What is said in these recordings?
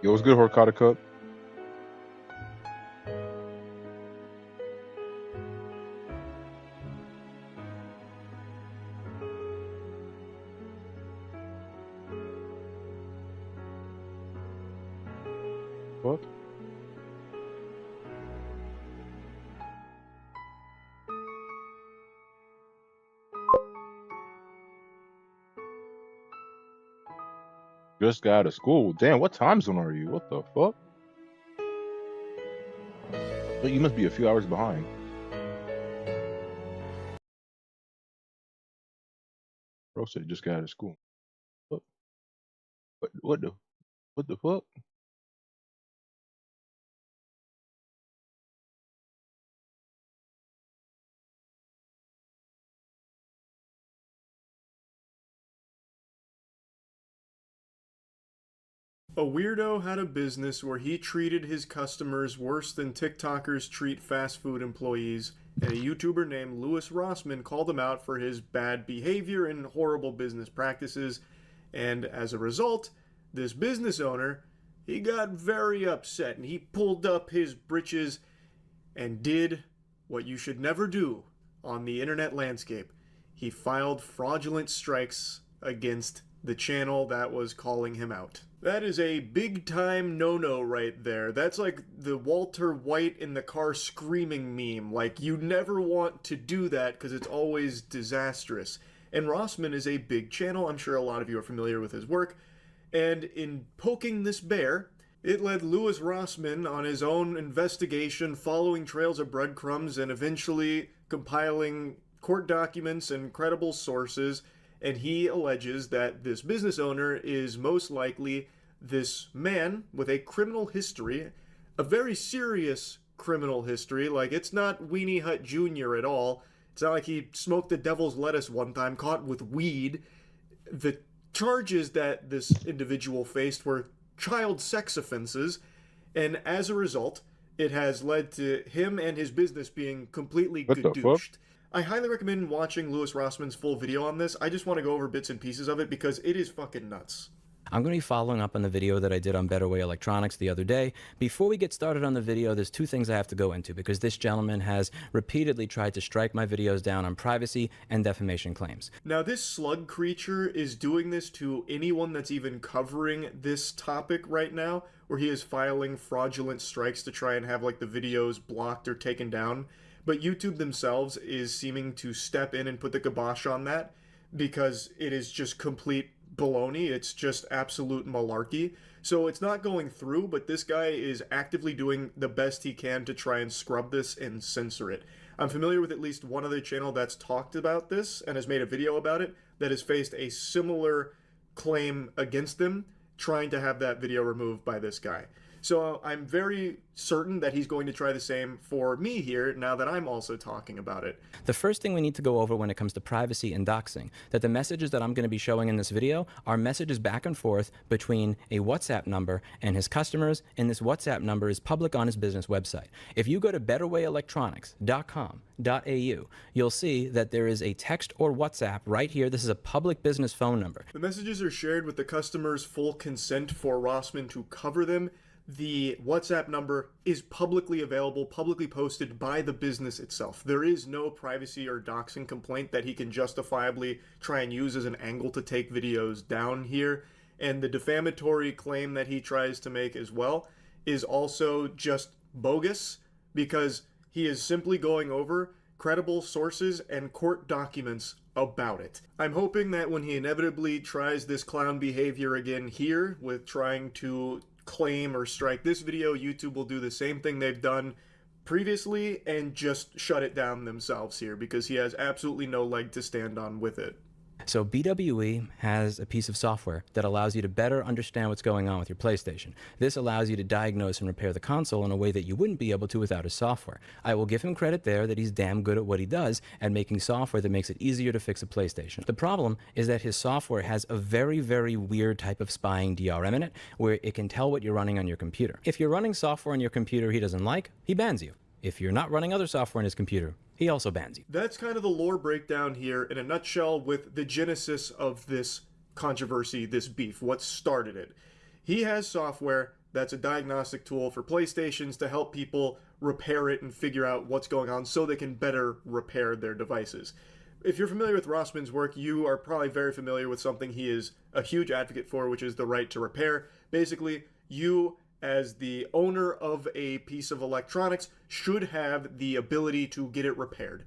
Yo, what's good, Horkata Cup? What? Just got out of school. Damn, what time zone are you? What the fuck? But you must be a few hours behind. Bro said he just got out of school. What? What the fuck? A weirdo had a business where he treated his customers worse than TikTokers treat fast food employees, and a YouTuber named Louis Rossmann called him out for his bad behavior and horrible business practices. And as a result, this business owner, he got very upset and he pulled up his britches and did what you should never do on the internet landscape. He filed fraudulent strikes against the channel that was calling him out. That is a big time no-no right there. That's like the Walter White in the car screaming meme. Like, you never want to do that because it's always disastrous. And Rossmann is a big channel. I'm sure a lot of you are familiar with his work. And in poking this bear, it led Louis Rossmann on his own investigation, following trails of breadcrumbs and eventually compiling court documents and credible sources. And he alleges that this business owner is most likely this man with a criminal history, a very serious criminal history. Like, it's not Weenie Hut Jr. at all. It's not like he smoked the devil's lettuce one time, caught with weed. The charges that this individual faced were child sex offenses, and as a result, it has led to him and his business being completely What the fuck? gadooshed. I highly recommend watching Louis Rossmann's full video on this. I just want to go over bits and pieces of it because it is fucking nuts. I'm going to be following up on the video that I did on Better Way Electronics the other day. Before we get started on the video, there's two things I have to go into because this gentleman has repeatedly tried to strike my videos down on privacy and defamation claims. Now, this slug creature is doing this to anyone that's even covering this topic right now, where he is filing fraudulent strikes to try and have like the videos blocked or taken down. But YouTube themselves is seeming to step in and put the kibosh on that because it is just complete baloney. It's just absolute malarkey. So it's not going through, but this guy is actively doing the best he can to try and scrub this and censor it. I'm familiar with at least one other channel that's talked about this and has made a video about it that has faced a similar claim against them, trying to have that video removed by this guy. So I'm very certain that he's going to try the same for me here now that I'm also talking about it. The first thing we need to go over when it comes to privacy and doxing, that the messages that I'm going to be showing in this video are messages back and forth between a WhatsApp number and his customers, and this WhatsApp number is public on his business website. If you go to betterwayelectronics.com.au, you'll see that there is a text or WhatsApp right here. This is a public business phone number. The messages are shared with the customer's full consent for Rossmann to cover them. The WhatsApp number is publicly available, publicly posted by the business itself. There is no privacy or doxing complaint that he can justifiably try and use as an angle to take videos down here. And the defamatory claim that he tries to make as well is also just bogus because he is simply going over credible sources and court documents about it. I'm hoping that when he inevitably tries this clown behavior again here with trying to claim or strike this video, YouTube will do the same thing they've done previously and just shut it down themselves here because he has absolutely no leg to stand on with it. So BWE has a piece of software that allows you to better understand what's going on with your PlayStation. This allows you to diagnose and repair the console in a way that you wouldn't be able to without his software. I will give him credit there that he's damn good at what he does at making software that makes it easier to fix a PlayStation. The problem is that his software has a very, very weird type of spying DRM in it where it can tell what you're running on your computer. If you're running software on your computer he doesn't like, he bans you. If you're not running other software on his computer, he also bans you. That's kind of the lore breakdown here in a nutshell with the genesis of this controversy, this beef, what started it. He has software That's a diagnostic tool for PlayStations to help people repair it and figure out what's going on so they can better repair their devices. If you're familiar with Rossman's work, you are probably very familiar with something he is a huge advocate for, which is the right to repair. Basically, you, as the owner of a piece of electronics, should have the ability to get it repaired.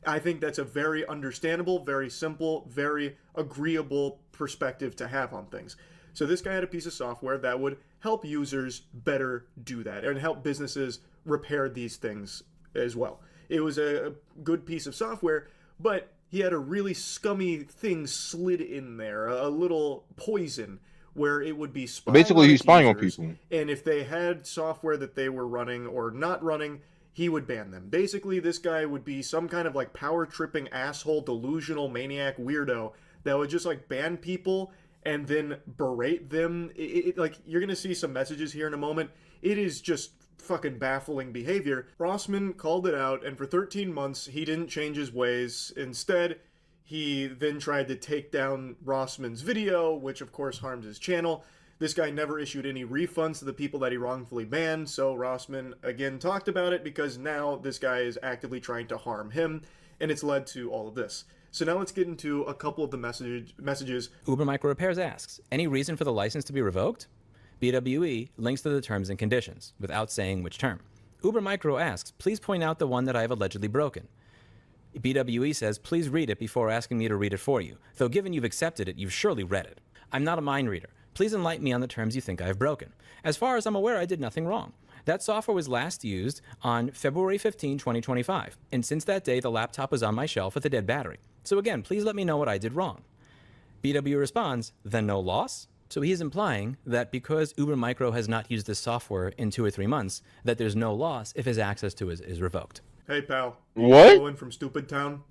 I think that's a very understandable, very simple, very agreeable perspective to have on things. So this guy had a piece of software that would help users better do that and help businesses repair these things as well. It was a good piece of software, but he had a really scummy thing slid in there, a little poison, where it would be spying Basically, on he's spying on users, people. and if they had software that they were running or not running, he would ban them. Basically, this guy would be some kind of like power-tripping asshole, delusional maniac weirdo that would just like ban people and then berate them. Like, you're gonna see some messages here in a moment. It is just fucking baffling behavior. Rossman called it out, and for 13 months, he didn't change his ways. Instead, he then tried to take down Rossman's video, which of course harmed his channel. This guy never issued any refunds to the people that he wrongfully banned, so Rossman again talked about it because now this guy is actively trying to harm him, and it's led to all of this. So now let's get into a couple of the messages. Uber Micro Repairs asks, any reason for the license to be revoked? BWE links to the terms and conditions, without saying which term. Uber Micro asks, please point out the one that I have allegedly broken. BWE says, please read it before asking me to read it for you, though given you've accepted it, you've surely read it. I'm not a mind reader. Please enlighten me on the terms you think I have broken. As far as I'm aware, I did nothing wrong. That software was last used on February 15, 2025, and since that day, the laptop was on my shelf with a dead battery. So again, please let me know what I did wrong. BW responds, then no loss? So he is implying that because Uber Micro has not used this software in 2 or 3 months, that there's no loss if his access to it is revoked. Hey pal, What? Owen from Stupid Town.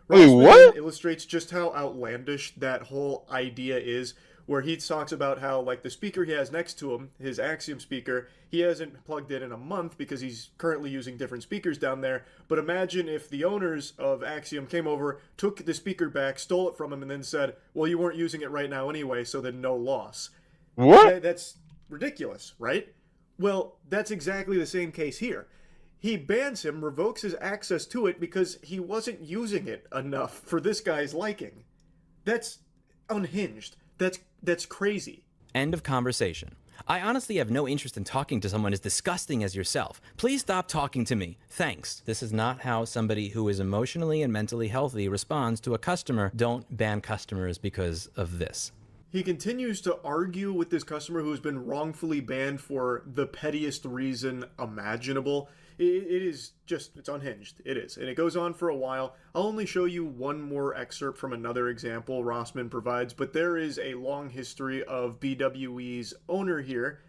Wait, Rossman what? illustrates just how outlandish that whole idea is, where he talks about how, like, the speaker he has next to him, his Axiom speaker, he hasn't plugged in a month because he's currently using different speakers down there. But imagine if the owners of Axiom came over, took the speaker back, stole it from him, and then said, well, you weren't using it right now anyway, so then no loss. What? That's ridiculous, right? Well, that's exactly the same case here. He bans him, revokes his access to it because he wasn't using it enough for this guy's liking. That's unhinged. That's crazy. End of conversation. I honestly have no interest in talking to someone as disgusting as yourself. Please stop talking to me. Thanks. This is not how somebody who is emotionally and mentally healthy responds to a customer. Don't ban customers because of this. He continues to argue with this customer who's been wrongfully banned for the pettiest reason imaginable. It is just, it's unhinged. It is. And it goes on for a while. I'll only show you one more excerpt from another example Rossman provides, but there is a long history of BWE's owner here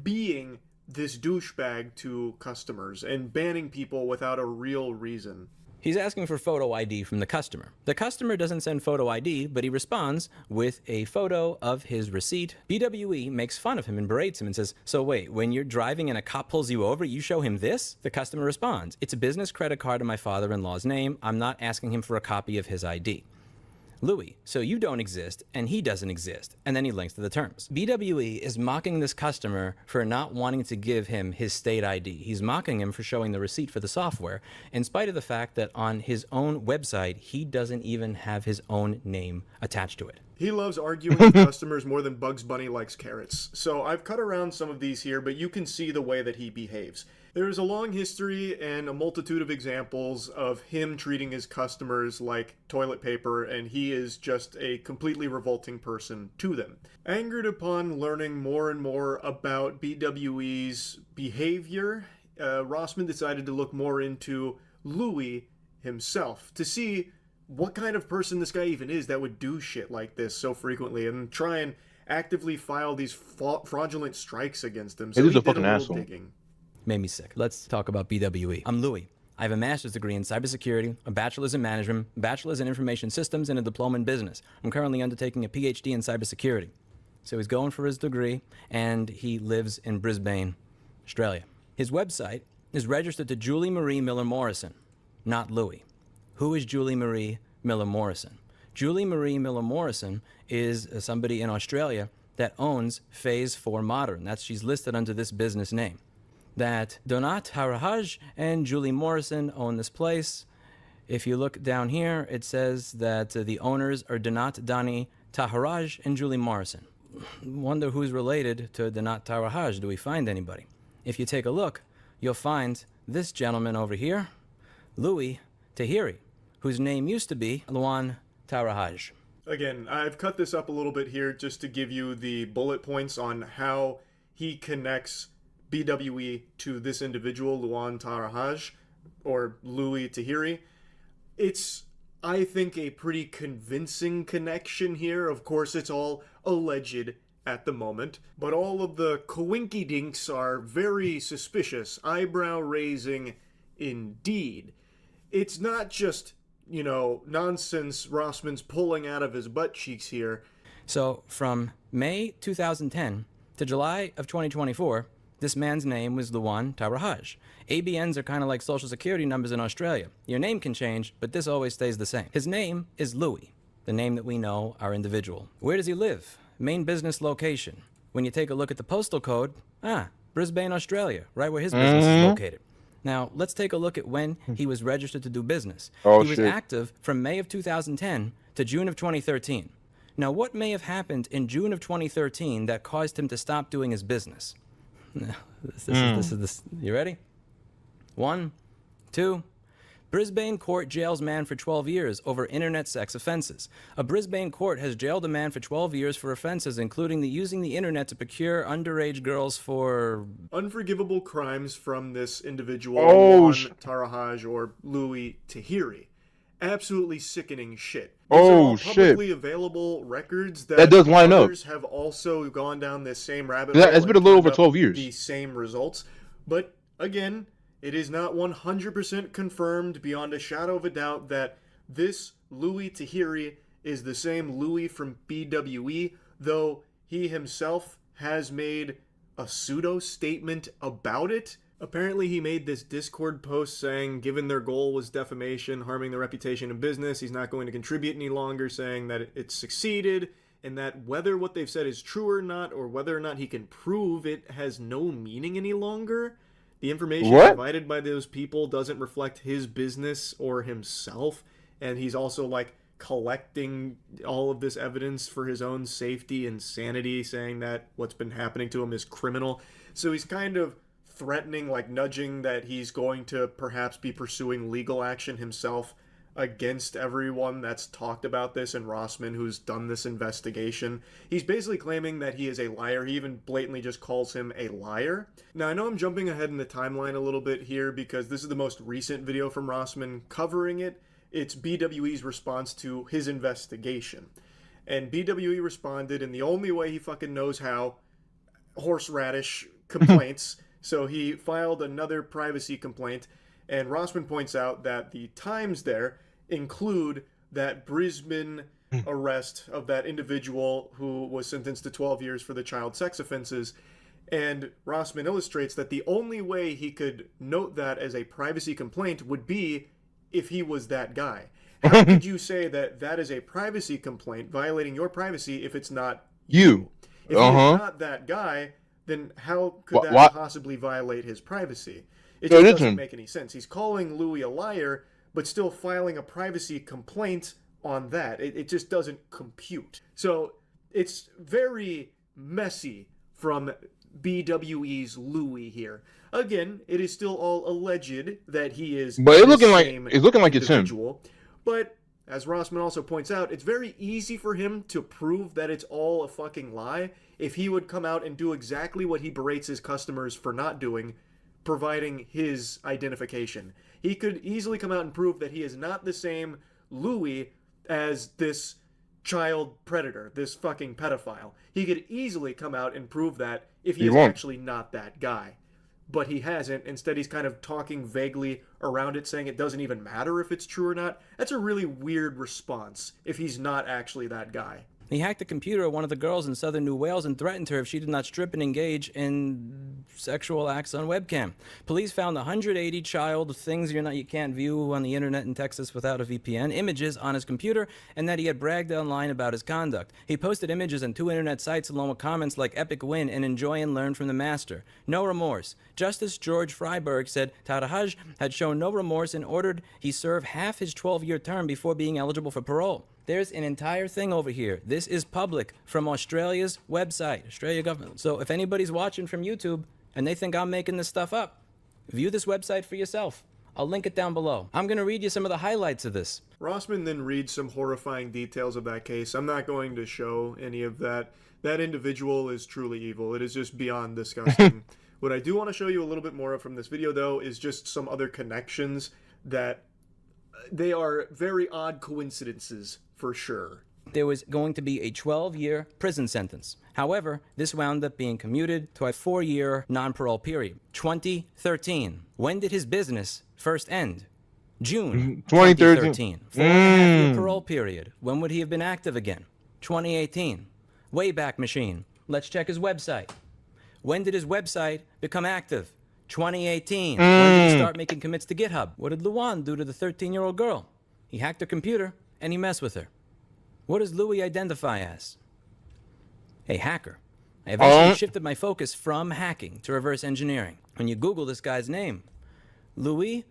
being this douchebag to customers and banning people without a real reason. He's asking for photo ID from the customer. The customer doesn't send photo ID, but he responds with a photo of his receipt. BWE makes fun of him and berates him and says, so wait, when you're driving and a cop pulls you over, you show him this? The customer responds, it's a business credit card in my father-in-law's name. I'm not asking him for a copy of his ID. Louis, so you don't exist and he doesn't exist. And then he links to the terms. BWE is mocking this customer for not wanting to give him his state ID. He's mocking him for showing the receipt for the software, in spite of the fact that on his own website, he doesn't even have his own name attached to it. He loves arguing with customers more than Bugs Bunny likes carrots. So I've cut around some of these here, but you can see the way that he behaves. There is a long history and a multitude of examples of him treating his customers like toilet paper, and he is just a completely revolting person to them. Angered upon learning more and more about BWE's behavior, Rossman decided to look more into Louis himself to see what kind of person this guy even is that would do shit like this so frequently and try and actively file these fraudulent strikes against him. So He's he a did fucking little asshole. digging. Made me sick. Let's talk about BWE. I'm Louis. I have a master's degree in cybersecurity, a bachelor's in management, a bachelor's in information systems, and a diploma in business. I'm currently undertaking a PhD in cybersecurity. So he's going for his degree, and he lives in Brisbane, Australia. His website is registered to Julie Marie Miller Morrison, not Louis. Who is Julie Marie Miller Morrison? Julie Marie Miller Morrison is somebody in Australia that owns Phase 4 Modern. She's listed under this business name. That Donat Harahaj and Julie Morrison own this place. If you look down here, it says that the owners are Donat Dani Taharaj and Julie Morrison. Wonder who's related to Donat Taharaj. Do we find anybody? If you take a look, you'll find this gentleman over here, Louis Tahiri, whose name used to be Luan Taharaj. Again, I've cut this up a little bit here just to give you the bullet points on how he connects BWE to this individual, Luan Taharaj, or Louis Tahiri. It's, I think, a pretty convincing connection here. Of course, it's all alleged at the moment, but all of the coinky-dinks are very suspicious, eyebrow-raising indeed. It's not just, nonsense Rossman's pulling out of his butt cheeks here. So, from May 2010 to July of 2024, this man's name was Luan Taharaj. ABNs are kind of like social security numbers in Australia. Your name can change, but this always stays the same. His name is Louis, the name that we know, our individual. Where does he live? Main business location. When you take a look at the postal code, Brisbane, Australia, right where his business is located. Now, let's take a look at when he was registered to do business. He was active from May of 2010 to June of 2013. Now, what may have happened in June of 2013 that caused him to stop doing his business? This is you ready? 1, 2. Brisbane court jails man for 12 years over internet sex offenses. A Brisbane court has jailed a man for 12 years for offenses including using the internet to procure underage girls for... unforgivable crimes from this individual, Luan Taharaj, or Louis Tahiri. Absolutely sickening shit. These are all publicly available records that does line up. Others have also gone down this same rabbit hole. It's been a little over 12 years. The same results. But again, it is not 100% confirmed beyond a shadow of a doubt that this Louis Tahiri is the same Louis from BWE, though he himself has made a pseudo-statement about it. Apparently he made this Discord post saying, given their goal was defamation, harming their reputation in business, he's not going to contribute any longer, saying that it succeeded, and that whether what they've said is true or not, or whether or not he can prove it, has no meaning any longer. The information provided by those people doesn't reflect his business or himself, and he's also, collecting all of this evidence for his own safety and sanity, saying that what's been happening to him is criminal. So he's kind of threatening, nudging that he's going to perhaps be pursuing legal action himself against everyone that's talked about this and Rossman, who's done this investigation. He's basically claiming that he is a liar. He even blatantly just calls him a liar. Now, I know I'm jumping ahead in the timeline a little bit here because this is the most recent video from Rossman covering it. It's BWE's response to his investigation. And BWE responded in the only way he fucking knows how, horseradish complaints. So he filed another privacy complaint, and Rossman points out that the times there include that Brisbane arrest of that individual who was sentenced to 12 years for the child sex offenses. And Rossman illustrates that the only way he could note that as a privacy complaint would be if he was that guy. How could you say that that is a privacy complaint, violating your privacy, if it's not you? If he's not that guy, then how could that possibly violate his privacy? It just doesn't make any sense. He's calling Louis a liar, but still filing a privacy complaint on that. It just doesn't compute. So it's very messy from BWE's Louis here. Again, it is still all alleged that he is it's looking like it's him. But as Rossman also points out, it's very easy for him to prove that it's all a fucking lie if he would come out and do exactly what he berates his customers for not doing, providing his identification. He could easily come out and prove that he is not the same Louis as this child predator, this fucking pedophile. He could easily come out and prove that if he is actually not that guy. But he hasn't. Instead, he's kind of talking vaguely around it, saying it doesn't even matter if it's true or not. That's a really weird response if he's not actually that guy. He hacked the computer of one of the girls in southern New Wales and threatened her if she did not strip and engage in sexual acts on webcam. Police found 180 child things you can't view on the internet in Texas without a VPN, images on his computer, and that he had bragged online about his conduct. He posted images on 2 internet sites along with comments like epic win and enjoy and learn from the master. No remorse. Justice George Freiberg said Tarahaj had shown no remorse and ordered he serve half his 12-year term before being eligible for parole. There's an entire thing over here. This is public from Australia's website, Australia government. So if anybody's watching from YouTube and they think I'm making this stuff up, view this website for yourself. I'll link it down below. I'm going to read you some of the highlights of this. Rossman then reads some horrifying details of that case. I'm not going to show any of that. That individual is truly evil. It is just beyond disgusting. What I do want to show you a little bit more of from this video, though, is just some other connections that they are very odd coincidences for sure. There was going to be a 12-year prison sentence. However, this wound up being commuted to a 4-year non-parole period. 2013. When did his business first end? June 2013. 4.5-year parole period. When would he have been active again? 2018. Wayback Machine. Let's check his website. When did his website become active? 2018. When did he start making commits to GitHub? What did Luan do to the 13-year-old girl? He hacked her computer and he messed with her. What does Louis identify as? A hacker. I eventually shifted my focus from hacking to reverse engineering. When you Google this guy's name, Louis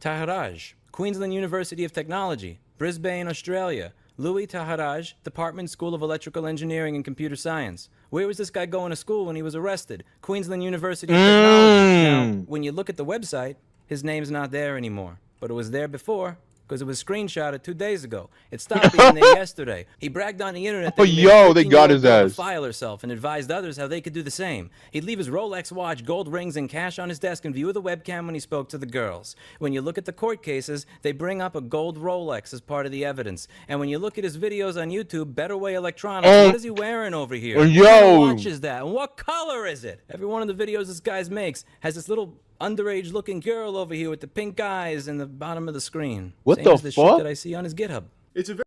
Taharaj, Queensland University of Technology, Brisbane, Australia. Louis Taharaj, Department School of Electrical Engineering and Computer Science. Where was this guy going to school when he was arrested? Queensland University of Technology. Now, when you look at the website, his name's not there anymore, but it was there before because it was screenshotted 2 days ago. It stopped being there yesterday. He bragged on the internet that they got his ass. file herself and advised others how they could do the same. He'd leave his Rolex watch, gold rings, and cash on his desk in view of the webcam when he spoke to the girls. When you look at the court cases, they bring up a gold Rolex as part of the evidence. And when you look at his videos on YouTube, Better Way Electronics, what is he wearing over here? What kind of watch is that? And what color is it? Every one of the videos this guy makes has this little underage looking girl over here with the pink eyes in the bottom of the screen. What Same the as the fuck? shit that I see on his GitHub. It's a very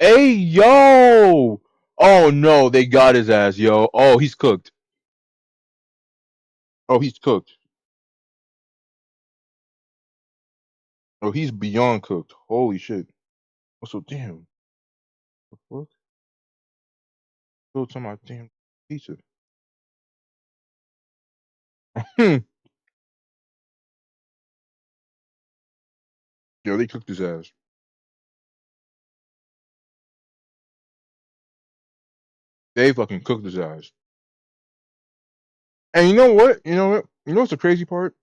Hey, yo! Oh, no, they got his ass, yo. Oh, he's cooked. Oh, he's cooked. Oh, he's beyond cooked. Holy shit. Oh, so damn. The fuck? Go to my damn pizza. Yo, they cooked his ass. They fucking cooked his ass. And you know what? You know what? You know what's the crazy part?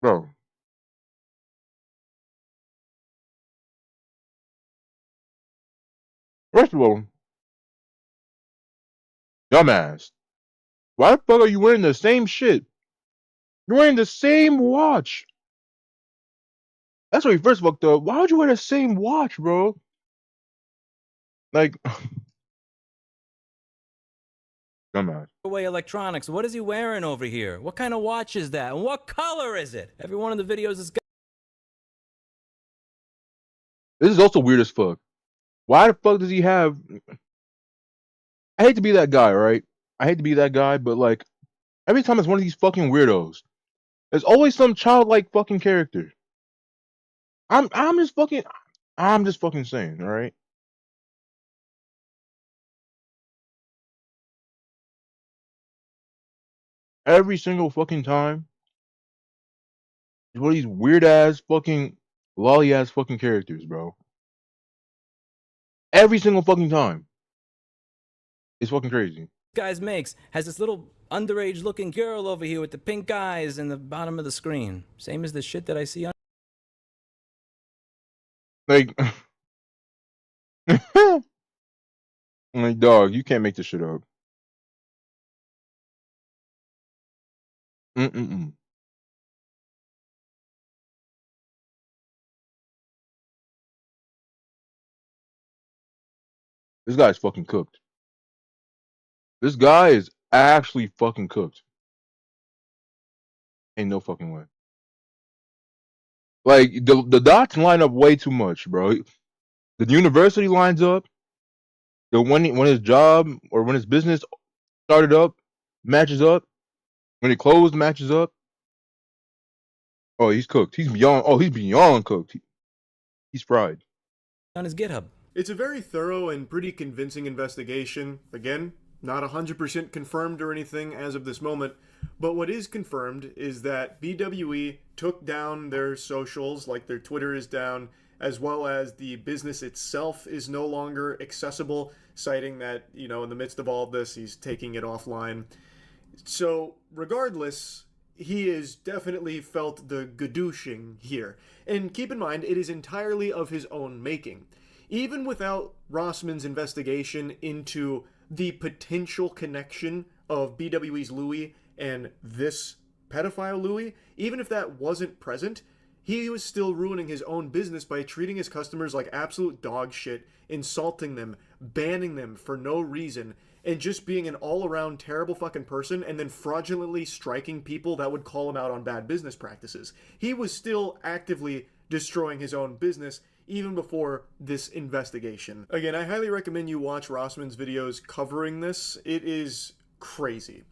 Bro. First of all, dumbass. Why the fuck are you wearing the same shit? You're wearing the same watch. That's what he first fucked up. Why would you wear the same watch, bro? Like, dumbass. Away Electronics, what is he wearing over here? What kind of watch is that? And what color is it? Every one of the videos is. This is also weird as fuck. Why the fuck does he have? I hate to be that guy, right? I hate to be that guy, but like, every time it's one of these fucking weirdos, there's always some childlike fucking character. I'm just fucking saying, all right? Every single fucking time, it's one of these weird ass fucking lolly ass fucking characters, bro. Every single fucking time. It's fucking crazy. Guys makes has this little underage looking girl over here with the pink eyes in the bottom of the screen. Same as the shit that I see on. Like, like, dog, you can't make this shit up. Mm-mm-mm. This guy's fucking cooked. This guy is actually fucking cooked. Ain't no fucking way. Like the dots line up way too much, bro. The university lines up. The when his job or when his business started up matches up. When it closed matches up. Oh, he's cooked. He's beyond. Oh, he's beyond cooked. He's fried. On his GitHub. It's a very thorough and pretty convincing investigation. Again, not 100% confirmed or anything as of this moment, but what is confirmed is that BWE took down their socials, like their Twitter is down, as well as the business itself is no longer accessible, citing that, you know, in the midst of all of this, he's taking it offline. So, regardless, he has definitely felt the gadooshing here. And keep in mind, it is entirely of his own making. Even without Rossman's investigation into the potential connection of BWE's Louis and this pedophile Louis, even if that wasn't present, he was still ruining his own business by treating his customers like absolute dog shit, insulting them, banning them for no reason, and just being an all-around terrible fucking person, and then fraudulently striking people that would call him out on bad business practices. He was still actively destroying his own business even before this investigation. Again, I highly recommend you watch Rossman's videos covering this. It is crazy.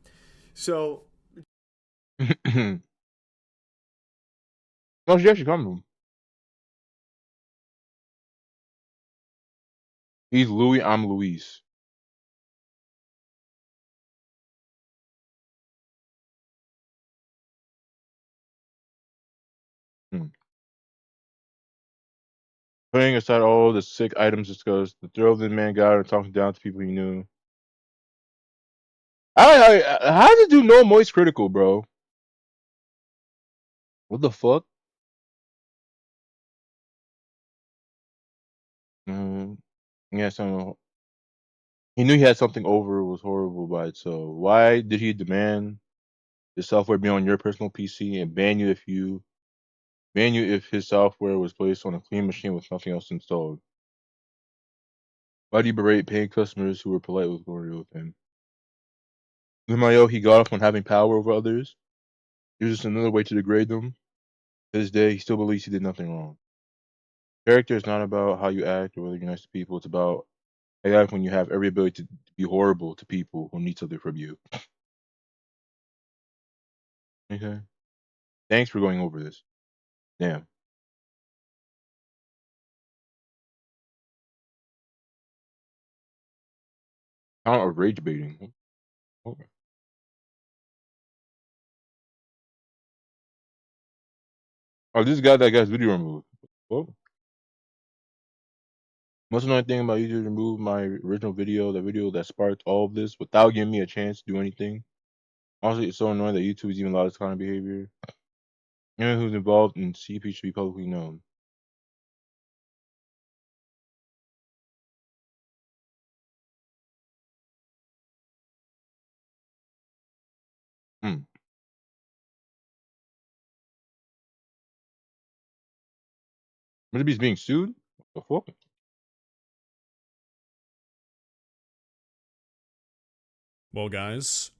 So... No, she actually come to him. He's Louis, I'm Luis. Putting aside all the sick items discussed, the thrill of the man got and talking down to people he knew. How does it do no moist critical, bro? What the fuck? Yeah, so he knew he had something over was horrible by it. So why did he demand the software be on your personal PC and ban you if his software was placed on a clean machine with nothing else installed? Why do you berate paying customers who were polite with Gloria with him? Lumayo, he got off on having power over others. It was just another way to degrade them. To this day, he still believes he did nothing wrong. Character is not about how you act or whether you're nice to people. It's about how you act when you have every ability to be horrible to people who need something from you. Okay. Thanks for going over this. Damn. Count of rage baiting. Okay. Oh, this guy that got his video removed. Well, most annoying thing about YouTube removed my original video, the video that sparked all of this, without giving me a chance to do anything. Honestly, it's so annoying that YouTube is even allowed this kind of behavior. Anyone who's involved in CP should be publicly known. Mr. Beast being sued? What the fuck? Well, guys,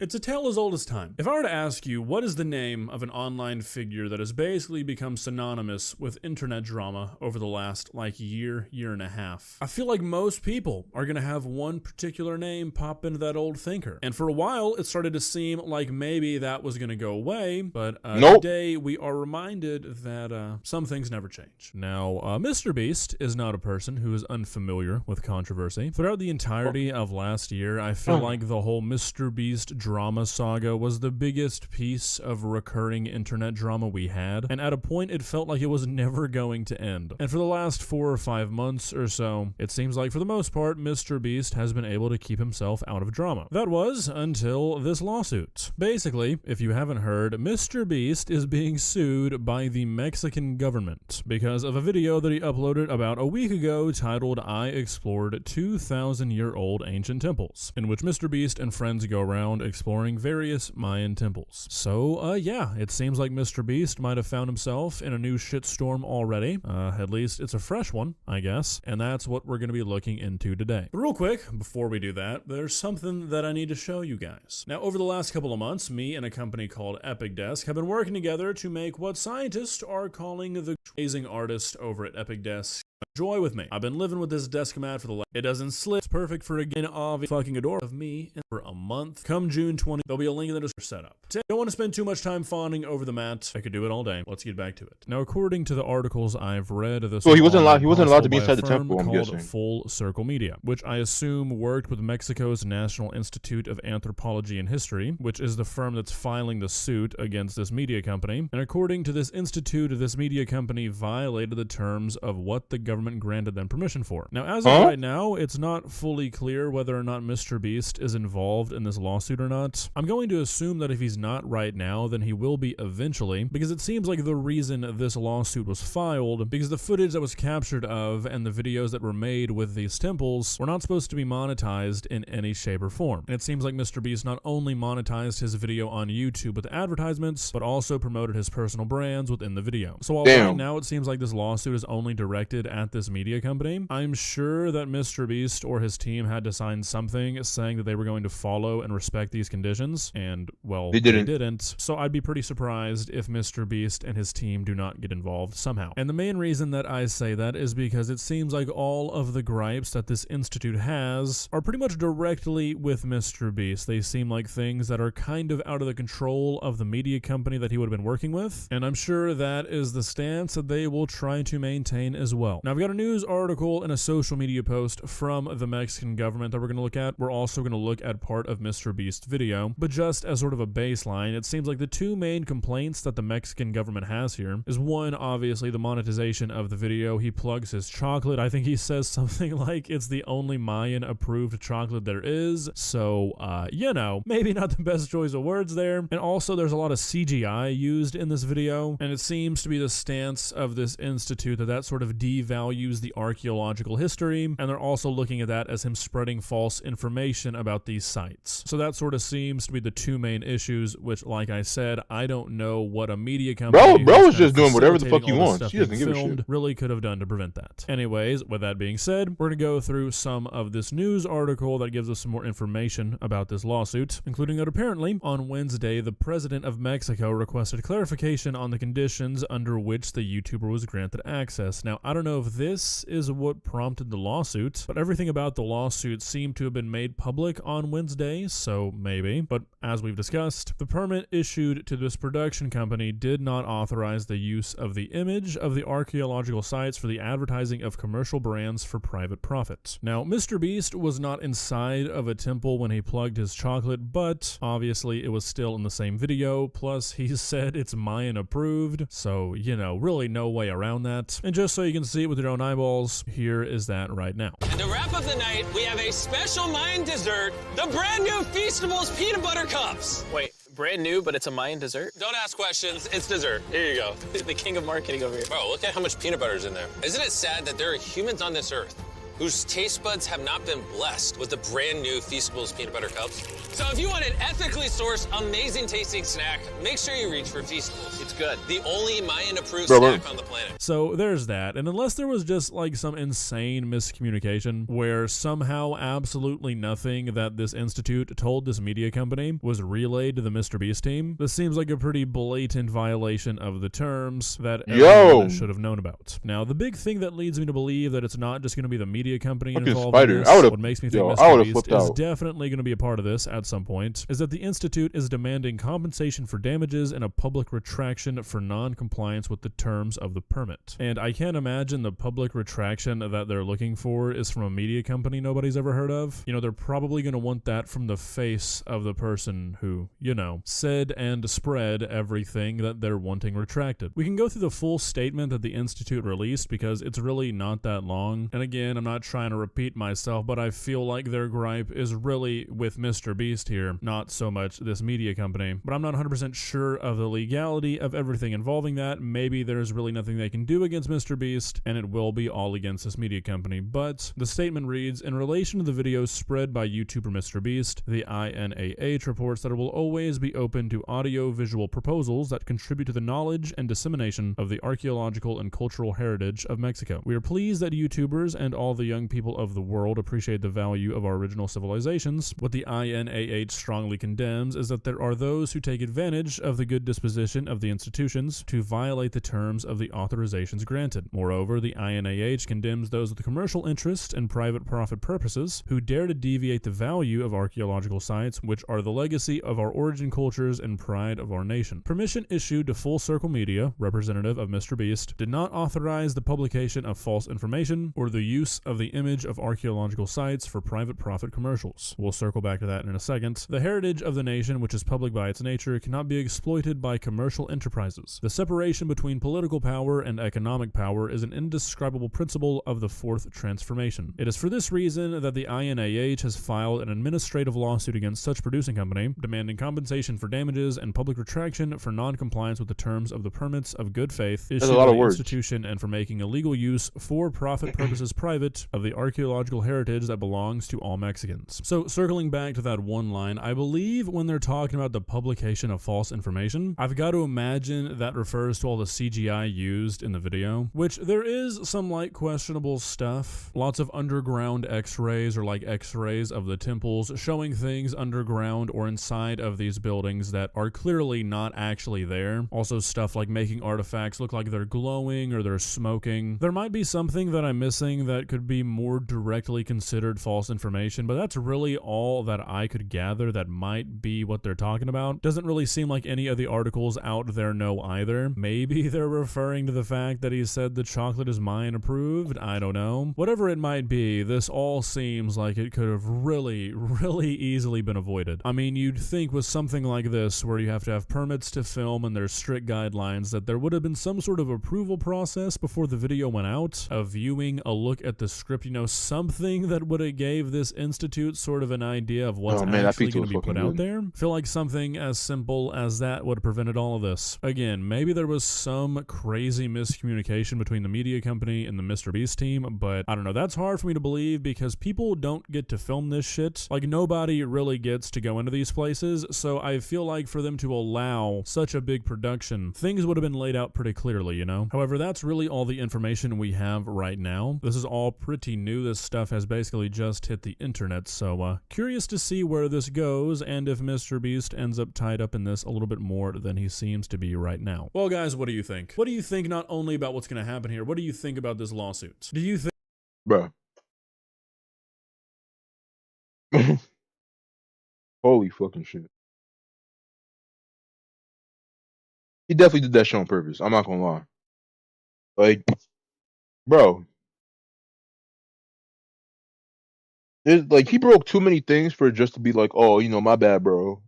it's a tale as old as time. If I were to ask you, what is the name of an online figure that has basically become synonymous with internet drama over the last, year and a half? I feel like most people are gonna have one particular name pop into that old thinker. And for a while, it started to seem like maybe that was gonna go away, but Nope. Today we are reminded that some things never change. Now, Mr. Beast is not a person who is unfamiliar with controversy. Throughout the entirety of last year, I feel like the whole Mr. Beast drama saga was the biggest piece of recurring internet drama we had, and at a point it felt like it was never going to end. And for the last 4 or 5 months or so, it seems like for the most part, Mr. Beast has been able to keep himself out of drama. That was until this lawsuit. Basically, if you haven't heard, Mr. Beast is being sued by the Mexican government because of a video that he uploaded about a week ago titled "I Explored 2,000-Year-Old Ancient Temples," in which Mr. Beast and friends go around exploring various Mayan temples. So, yeah, it seems like Mr. Beast might have found himself in a new shitstorm already. At least it's a fresh one, I guess, and that's what we're going to be looking into today. But real quick, before we do that, there's something that I need to show you guys. Now, over the last couple of months, me and a company called Epic Desk have been working together to make what scientists are calling the amazing artist over at Epic Desk joy with me. I've been living with this desk mat for the last. It doesn't slip. It's perfect for again obvious fucking adore of me for a month. Come June 20, there'll be a link in the description setup. Don't want to spend too much time fawning over the mat. I could do it all day. Let's get back to it. Now, according to the articles I've read, this Well, he wasn't allowed to be inside the temple, I'm called guessing. Full Circle Media, which I assume worked with Mexico's National Institute of Anthropology and History, which is the firm that's filing the suit against this media company. And according to this institute, this media company violated the terms of what the government granted them permission for. Now, as of right now, it's not fully clear whether or not Mr. Beast is involved in this lawsuit or not. I'm going to assume that if he's not right now, then he will be eventually, because it seems like the reason this lawsuit was filed, because the footage that was captured of and the videos that were made with these temples were not supposed to be monetized in any shape or form. And it seems like Mr. Beast not only monetized his video on YouTube with advertisements, but also promoted his personal brands within the video. So while right now it seems like this lawsuit is only directed at this media company, I'm sure that Mr. Beast or his team had to sign something saying that they were going to follow and respect these conditions, and well, they didn't. So I'd be pretty surprised if Mr. Beast and his team do not get involved somehow. And the main reason that I say that is because it seems like all of the gripes that this institute has are pretty much directly with Mr. Beast. They seem like things that are kind of out of the control of the media company that he would have been working with, and I'm sure that is the stance that they will try to maintain as well. Now, I've got a news article and a social media post from the Mexican government that we're going to look at. We're also going to look at part of Mr. Beast's video, but just as sort of a baseline, it seems like the two main complaints that the Mexican government has here is one, obviously, the monetization of the video. He plugs his chocolate. I think he says something like it's the only Mayan approved chocolate there is. So, you know, maybe not the best choice of words there. And also there's a lot of CGI used in this video, and it seems to be the stance of this institute that sort of devalues the archaeological history, and they're also looking at that as him spreading false information about these sites. So that sort of seems to be the two main issues, which, like I said, I don't know what a media company bro is just doing whatever the fuck he wants. He doesn't give a shit. Really could have done to prevent that. Anyways, with that being said, we're gonna go through some of this news article that gives us some more information about this lawsuit, including that apparently on Wednesday, the president of Mexico requested clarification on the conditions under which the YouTuber was granted access. Now, I don't know if this is what prompted the lawsuit, but everything about the lawsuit seemed to have been made public on Wednesday, so maybe. But as we've discussed, the permit issued to this production company did not authorize the use of the image of the archaeological sites for the advertising of commercial brands for private profit. Now, Mr. Beast was not inside of a temple when he plugged his chocolate, but obviously it was still in the same video, plus he said it's Mayan approved, so, you know, really no way around that. And just so you can see it with your own eyeballs, here is that right now. And to wrap up the night, we have a special Mayan dessert, the brand new Feastables Peanut Butter Cups. Wait, brand new, but it's a Mayan dessert? Don't ask questions, it's dessert. Here you go. The king of marketing over here. Bro, look at how much peanut butter is in there. Isn't it sad that there are humans on this earth whose taste buds have not been blessed with the brand new Feastables Peanut Butter Cups? So if you want an ethically sourced, amazing tasting snack, make sure you reach for Feastables. It's good. The only Mayan approved snack on the planet. So there's that. And unless there was just like some insane miscommunication where somehow absolutely nothing that this institute told this media company was relayed to the Mr. Beast team, this seems like a pretty blatant violation of the terms that everyone should have known about. Now, the big thing that leads me to believe that it's not just going to be the media company involved in this, what makes me think Mr. Beast is definitely going to be a part of this at some point, is that the institute is demanding compensation for damages and a public retraction for non-compliance with the terms of the permit. And I can't imagine the public retraction that they're looking for is from a media company nobody's ever heard of. You know, they're probably going to want that from the face of the person who, you know, said and spread everything that they're wanting retracted. We can go through the full statement that the institute released because it's really not that long. And again, I'm not not trying to repeat myself, but I feel like their gripe is really with Mr. Beast here, not so much this media company. But I'm not 100% sure of the legality of everything involving that. Maybe there's really nothing they can do against Mr. Beast, and it will be all against this media company. But the statement reads, in relation to the videos spread by YouTuber Mr. Beast, the INAH reports that it will always be open to audio-visual proposals that contribute to the knowledge and dissemination of the archaeological and cultural heritage of Mexico. We are pleased that YouTubers and all the young people of the world appreciate the value of our original civilizations. What the INAH strongly condemns is that there are those who take advantage of the good disposition of the institutions to violate the terms of the authorizations granted. Moreover, the INAH condemns those with commercial interest and private profit purposes who dare to deviate the value of archaeological sites, which are the legacy of our origin cultures and pride of our nation. Permission issued to Full Circle Media, representative of Mr. Beast, did not authorize the publication of false information or the use of the image of archaeological sites for private profit commercials. We'll circle back to that in a second. The heritage of the nation, which is public by its nature, cannot be exploited by commercial enterprises. The separation between political power and economic power is an indescribable principle of the fourth transformation. It is for this reason that the INAH has filed an administrative lawsuit against such producing company, demanding compensation for damages and public retraction for non-compliance with the terms of the permits of good faith issued by the institution and for making illegal use for profit purposes private of the archaeological heritage that belongs to all Mexicans. So circling back to that one line, I believe when they're talking about the publication of false information, I've got to imagine that refers to all the CGI used in the video, which there is some like questionable stuff. Lots of underground x-rays or like x-rays of the temples showing things underground or inside of these buildings that are clearly not actually there. Also stuff like making artifacts look like they're glowing or they're smoking. There might be something that I'm missing that could be more directly considered false information, but that's really all that I could gather that might be what they're talking about. Doesn't really seem like any of the articles out there know either. Maybe they're referring to the fact that he said the chocolate is mine approved. I don't know. Whatever it might be, this all seems like it could have really easily been avoided. I mean, you'd think with something like this where you have to have permits to film and there's strict guidelines that there would have been some sort of approval process before the video went out, of viewing, a look at the script, you know, something that would have gave this institute sort of an idea of what's actually going to be put out there. Feel like something as simple as that would have prevented all of this. Again, maybe there was some crazy miscommunication between the media company and the Mr. Beast team, but I don't know, that's hard for me to believe because people don't get to film this shit. Like, nobody really gets to go into these places, so I feel like for them to allow such a big production, things would have been laid out pretty clearly, you know? However, that's really all the information we have right now. This is all pretty new. This stuff has basically just hit the internet, so curious to see where this goes and if Mr. Beast ends up tied up in this a little bit more than he seems to be right now. Well, guys, what do you think? What do you think not only about what's going to happen here, what do you think about this lawsuit? Do you think... Bruh. Holy fucking shit. He definitely did that shit on purpose. I'm not gonna lie. Like, bro. There's, like, he broke too many things for it just to be like, oh, you know, my bad, bro.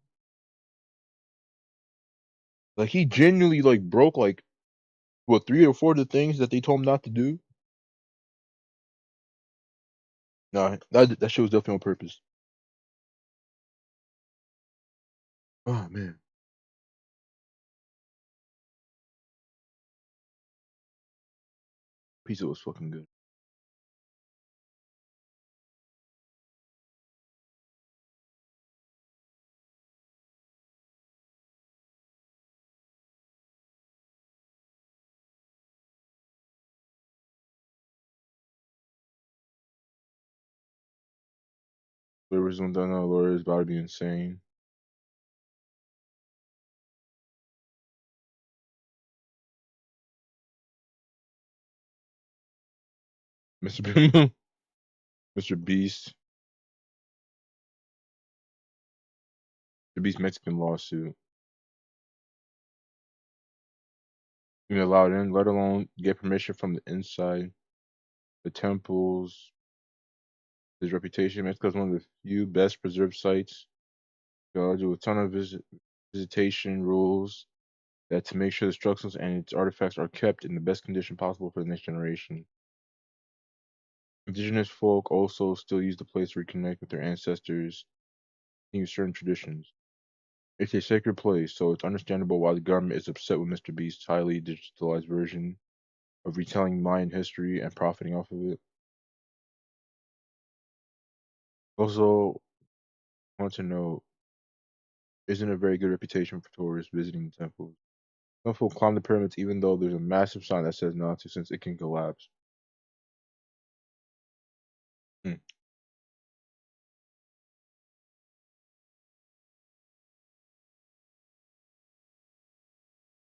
Like, he genuinely, like, broke, like, what, 3 or 4 of the things that they told him not to do? Nah, that shit was definitely on purpose. Oh, man. Pizza was fucking good. The original Donna lawyer is about to be insane. Mr. Mr. Beast. The Beast Mexican lawsuit. Being allowed in, let alone get permission from the inside. The temples. His reputation. Mexico is one of the few best preserved sites. Do a ton of visitation rules that to make sure the structures and its artifacts are kept in the best condition possible for the next generation. Indigenous folk also still use the place to reconnect with their ancestors, continue certain traditions. It's a sacred place, so it's understandable why the government is upset with Mr. Beast's highly digitalized version of retelling Mayan history and profiting off of it. Also, I want to note, isn't a very good reputation for tourists visiting the temples. Some folk climb the pyramids even though there's a massive sign that says not to, since it can collapse. Hmm.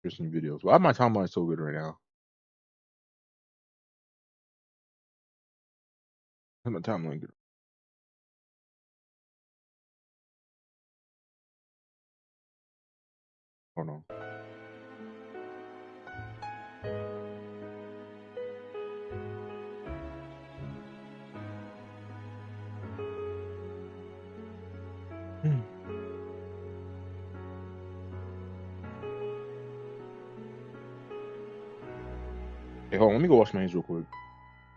Interesting videos. Why my timeline is so good right now? Why my timeline good? Hold on. Hmm. Hey, hold on. Let me go wash my hands real quick.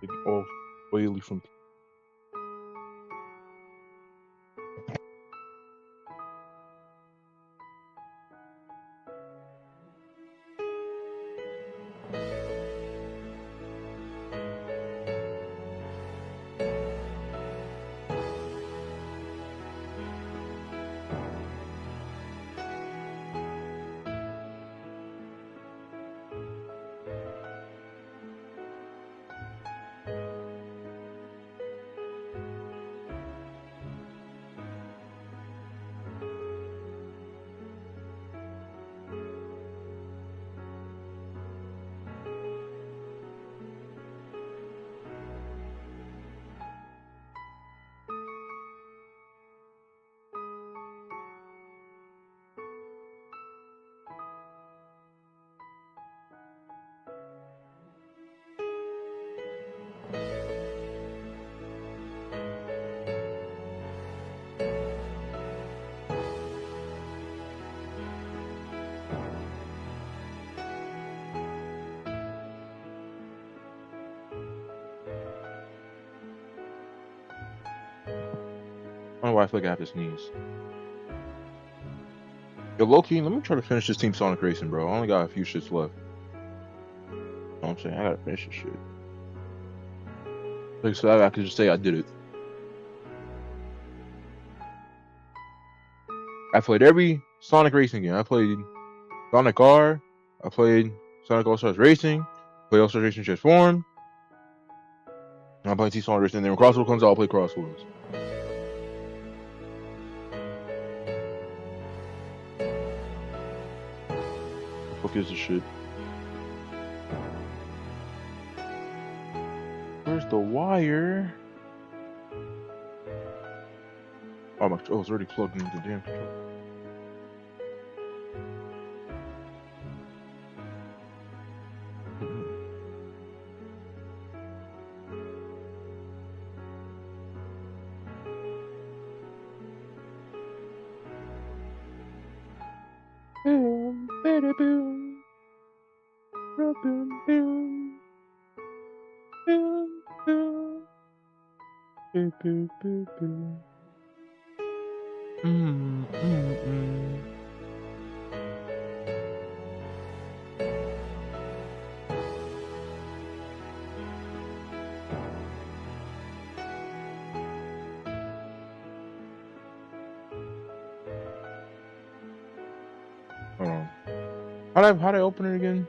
They get all oily from. I don't know why I feel like I have to sneeze. Yo, low-key, let me try to finish this Team Sonic Racing, bro. I only got a few shits left. You know what I'm saying? I gotta finish this shit. Like, so I could just say I did it. I played every Sonic Racing game. I played Sonic R. I played Sonic All-Stars Racing. Played All-Stars Racing Transformed. And I played Team Sonic Racing. And then when Crossworld comes out, I'll play Crossworlds. The fuck is this shit? Where's the wire? Oh, it's already plugged into the damn controller. Boom, bada boom, boom, boom, boom, boom, boom, boom, boom, boom. Mm, mm, mm. Hold on. How'd I open it again?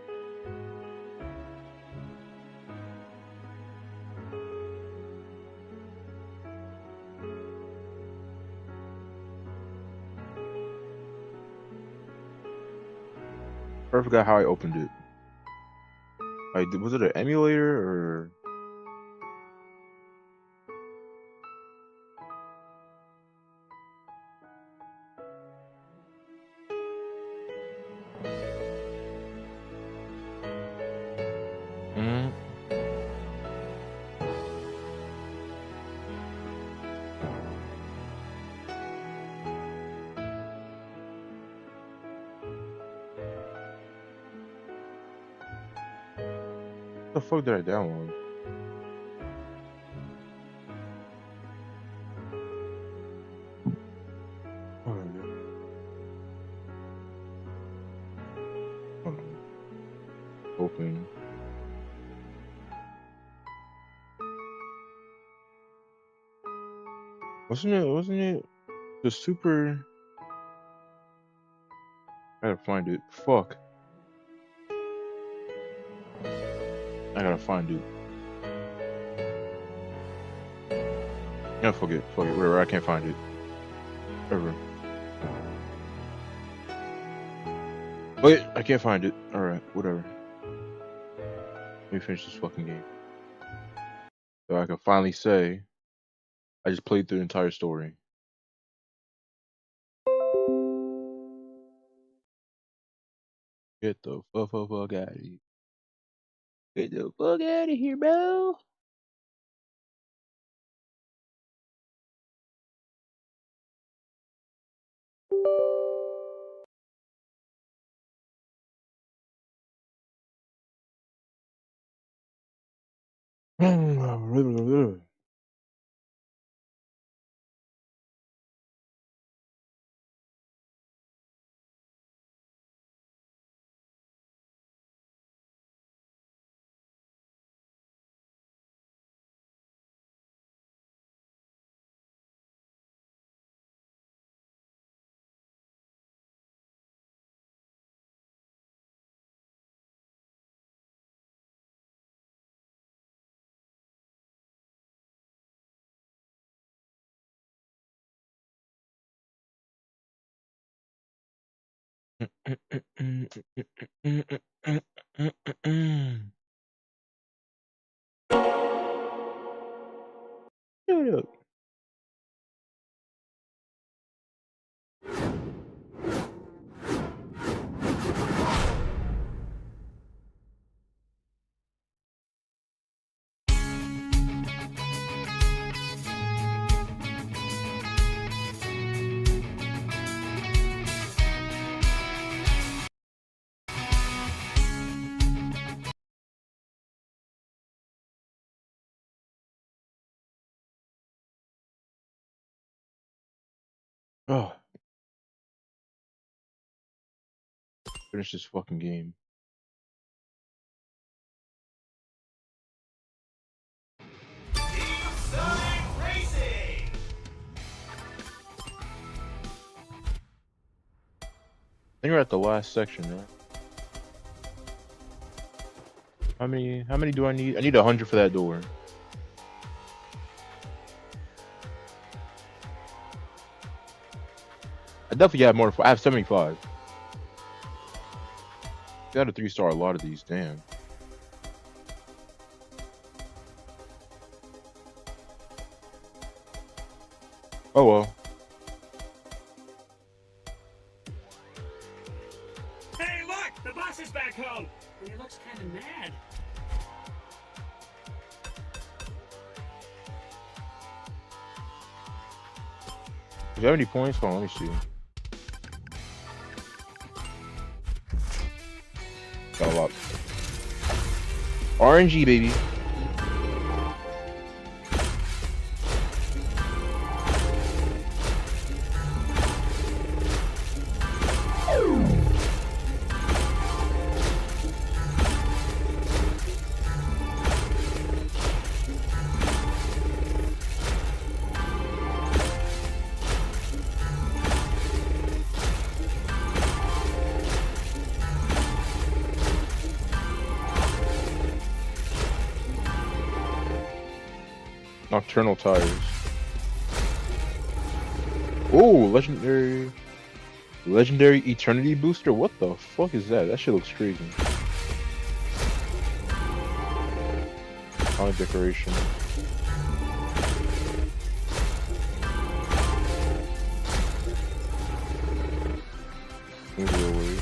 I forgot how I opened it. Was it an emulator or? Mm. What the fuck did I download? open. Wasn't it the super? I gotta find it. Fuck. I gotta find it. Yeah, fuck it. Whatever. I can't find it. Whatever. Wait, I can't find it. Alright, whatever. Let me finish this fucking game. So I can finally say I just played through the entire story. Get the fuck out of here. Get the fuck out of here, bro. Shut up. Oh, finish this fucking game. I think we're at the last section, right? How many do I need? I need 100 for that door. I definitely have more. I have 75. Got a 3-star. A lot of these, damn. Oh well. Hey, look! The boss is back home! And he looks kind of mad. Do you have any points? Hold on, let me see. Got a lot. RNG, baby. Nocturnal tires. Oh, legendary eternity booster. What the fuck is that? That shit looks crazy. On decoration. Movie awards.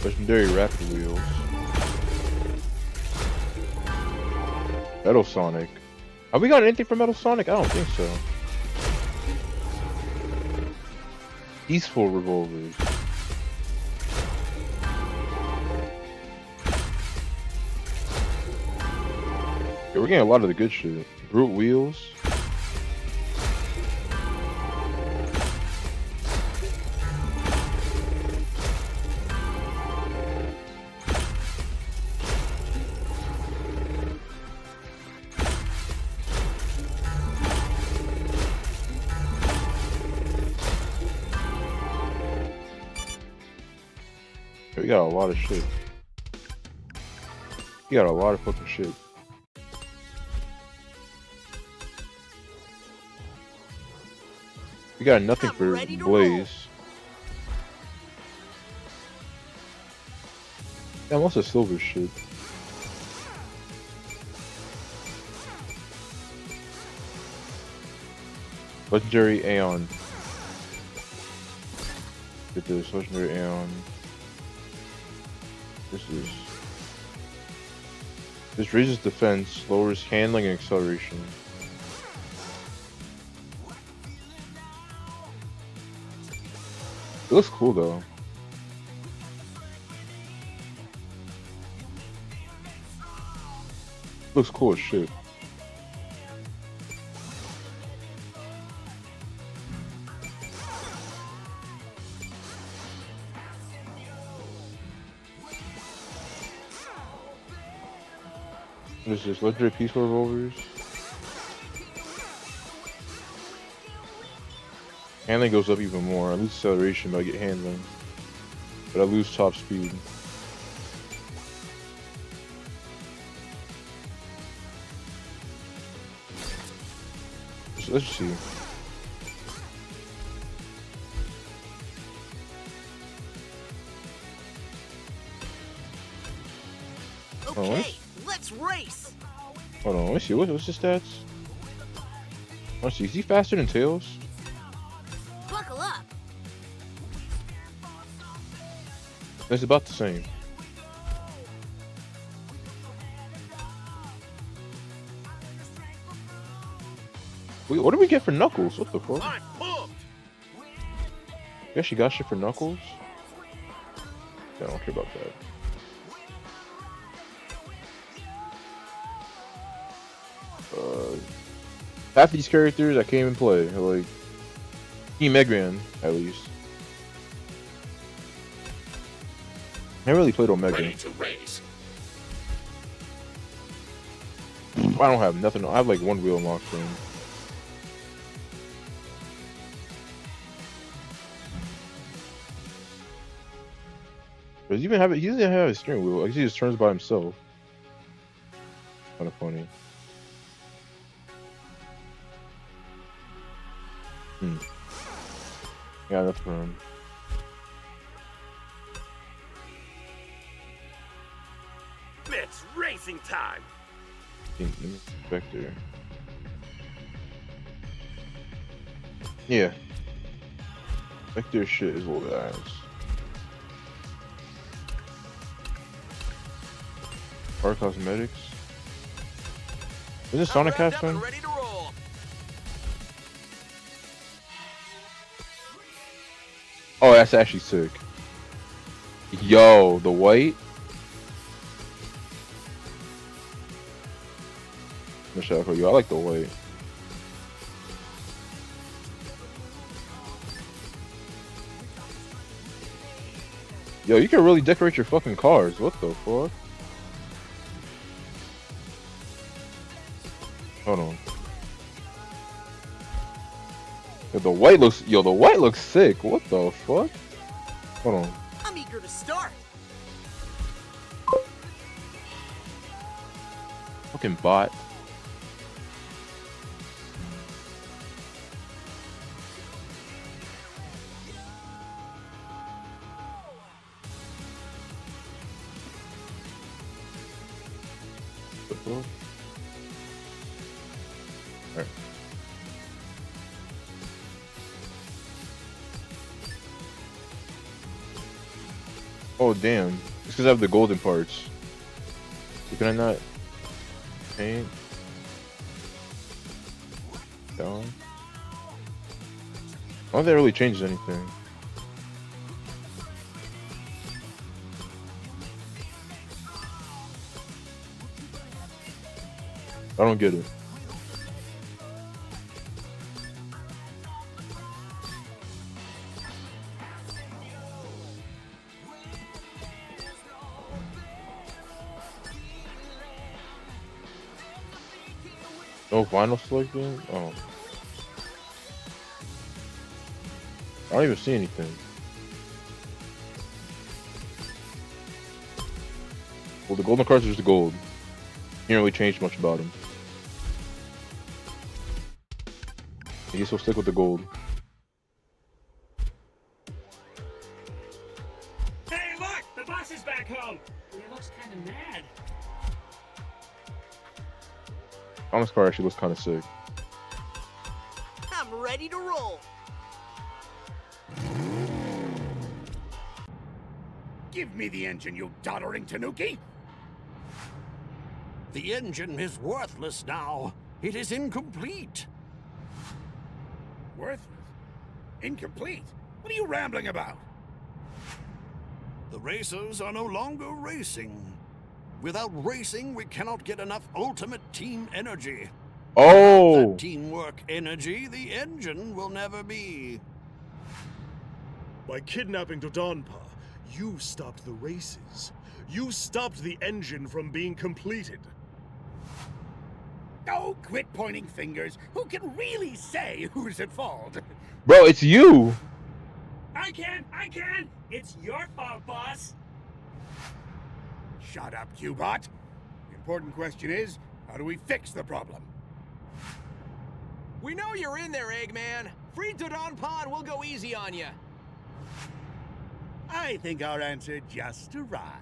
Legendary rapid wheels. Metal Sonic. Have we got anything from Metal Sonic? I don't think so. Peaceful revolvers. Yeah, we're getting a lot of the good shit. Brute wheels. We got a lot of shit. We got a lot of fucking shit. We got nothing for Blaze. Yeah, most of silver shit. Legendary Aeon. Get this legendary Aeon. This raises defense, lowers handling and acceleration. It looks cool though. Looks cool as shit. What is this? Legendary Peaceful Revolvers? Handling goes up even more. I lose acceleration, but I get handling. But I lose top speed. Let's see. Okay, let's race. Hold on, let me see. What's his stats? Let's see. Is he faster than Tails? Buckle up. It's about the same. Wait, what do we get for Knuckles? What the fuck? I'm pumped. You actually got shit for Knuckles? Yeah, I don't care about that. Half of these characters I can't even play. Like, Team Megaman, at least. I haven't really played on Megaman. I don't have nothing. I have like one wheel unlocked for him. Does he even have it? He doesn't have a steering wheel. I guess he just turns by himself. Kind of funny. Yeah, that's for him. It's racing time. Vector. Yeah. Vector shit is a little bit ass. Art Cosmetics. Is this Sonic Capstone? Ready to roll. Oh, that's actually sick. Yo, the white. Michelle, for you, I like the white. Yo, you can really decorate your fucking cars. What the fuck? Hold on. Yo, the white looks sick. What the fuck? Hold on. I'm eager to start. Fucking bot. The fuck? Alright. Oh damn. It's because I have the golden parts. So can I not paint? Down? I don't think that really changes anything. I don't get it. No vinyl selecting? Oh. I don't even see anything. Well, the golden cars are just the gold. Didn't really change much about them. I guess we'll stick with the gold. Hey, look! The boss is back home! He looks kind of mad. Thomas car actually looks kind of sick. I'm ready to roll. Give me the engine, you doddering tanuki! The engine is worthless now. It is incomplete. Worthless? Incomplete? What are you rambling about? The racers are no longer racing. Without racing, we cannot get enough ultimate team energy. Oh! That teamwork energy, the engine will never be. By kidnapping Dodonpa, you stopped the races. You stopped the engine from being completed. Oh, quit pointing fingers. Who can really say who's at fault? Bro, it's you! I can! It's your fault, boss! Shut up, Cubot. The important question is, how do we fix the problem? We know you're in there, Eggman. Free Dodonpa and we'll go easy on you. I think our answer just arrived.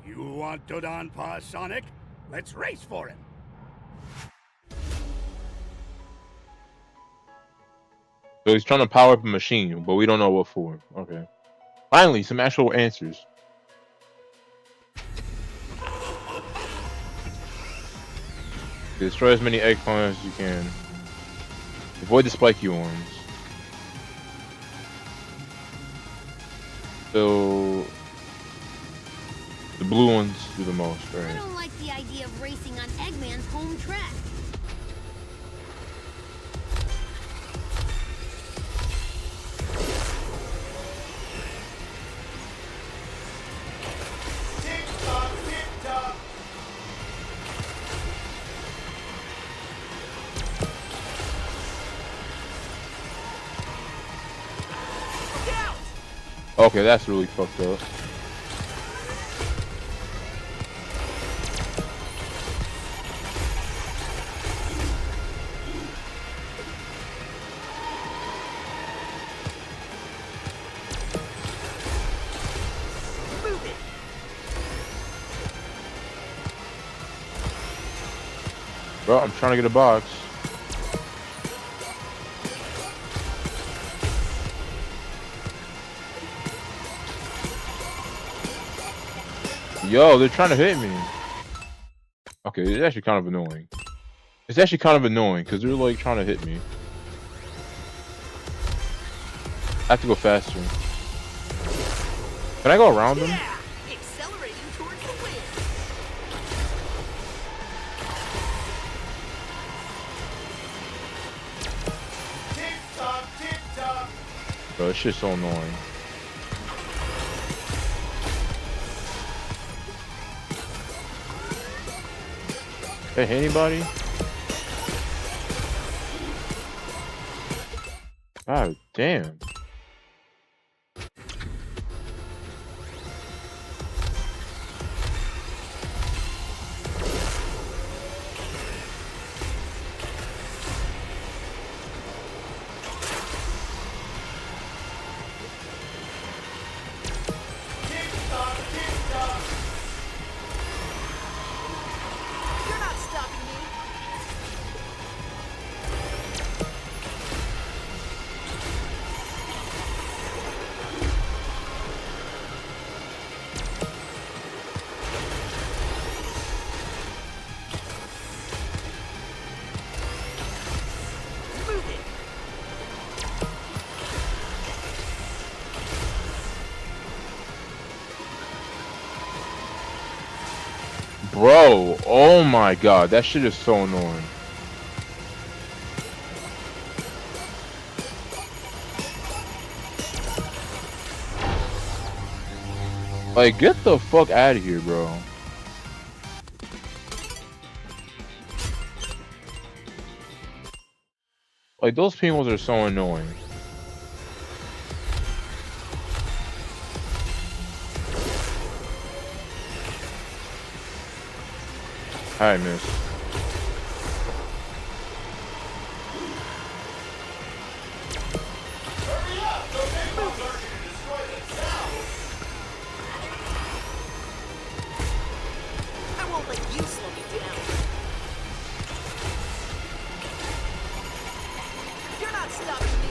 You want Dodonpa, Sonic? Let's race for him. So he's trying to power up a machine, but we don't know what for. Okay. Finally, some actual answers. Destroy as many eggplants as you can. Avoid the spiky ones. So the blue ones do the most, I right? don't like the idea of racing on Eggman's home track. Okay, that's really fucked up. Bro, I'm trying to get a box. Yo, they're trying to hit me. Okay, it's actually kind of annoying. It's actually kind of annoying because they're like trying to hit me. I have to go faster. Can I go around them? Yeah! Accelerating towards the win. Bro, this shit's so annoying. Hey, anybody? God damn. You're not stopping me. Move it. Bro, oh my god, that shit is so annoying. Like, get the fuck out of here, bro. Like, those people are so annoying. I missed. I won't let you slow me down. You're not stopping me.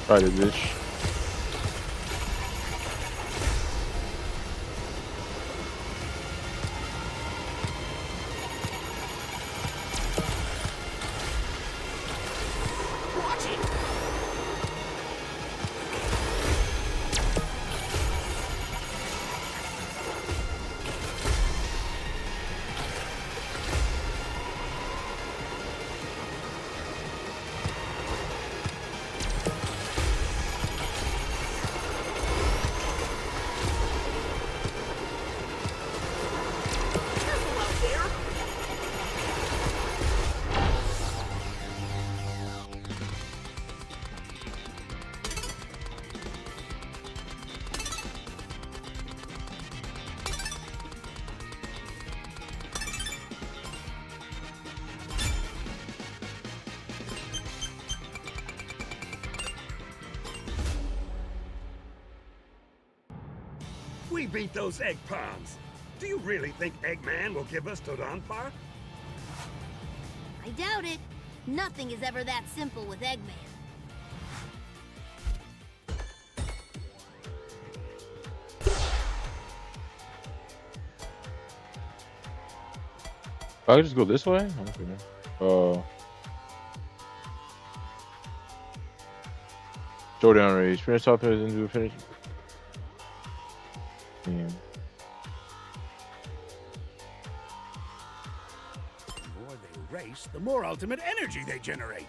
Try it, bitch. Watch it. Careful out there. We beat those egg pawns. Do you really think Eggman will give us Dodonpar? I doubt it. Nothing is ever that simple with Eggman. I could just go this way? Okay. Showdown race. Finish top players into a finish. Yeah. The more they race, the more ultimate energy they generate.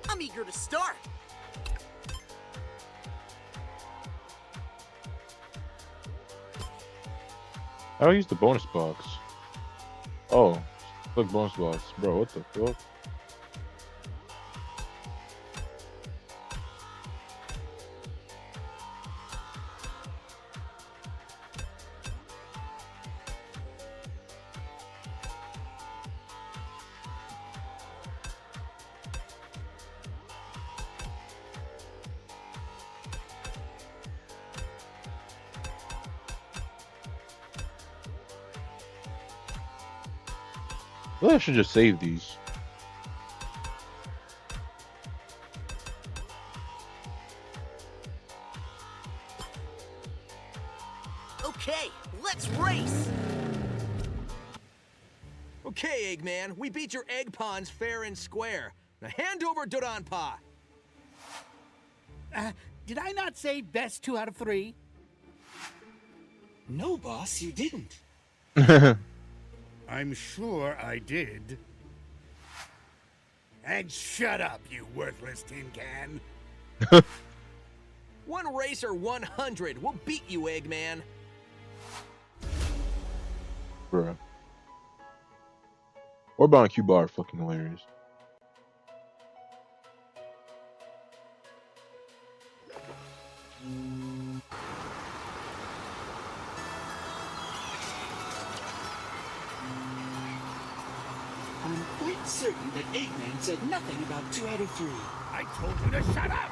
I'm eager to start. How do I use the bonus box? Oh, click bonus box. Bro, what the fuck? Well, I should just save these. Okay, let's race! Okay, Eggman, we beat your egg pawns fair and square. Now hand over Dodonpa. Did I not say best 2 out of 3? No, boss, you didn't. I'm sure I did. And shut up, you worthless tin can. One racer 100. We'll beat you, Eggman. Bruh. Or bound Q bar, fucking hilarious. I'm quite certain that Eggman said nothing about 2 out of 3. I told you to shut up!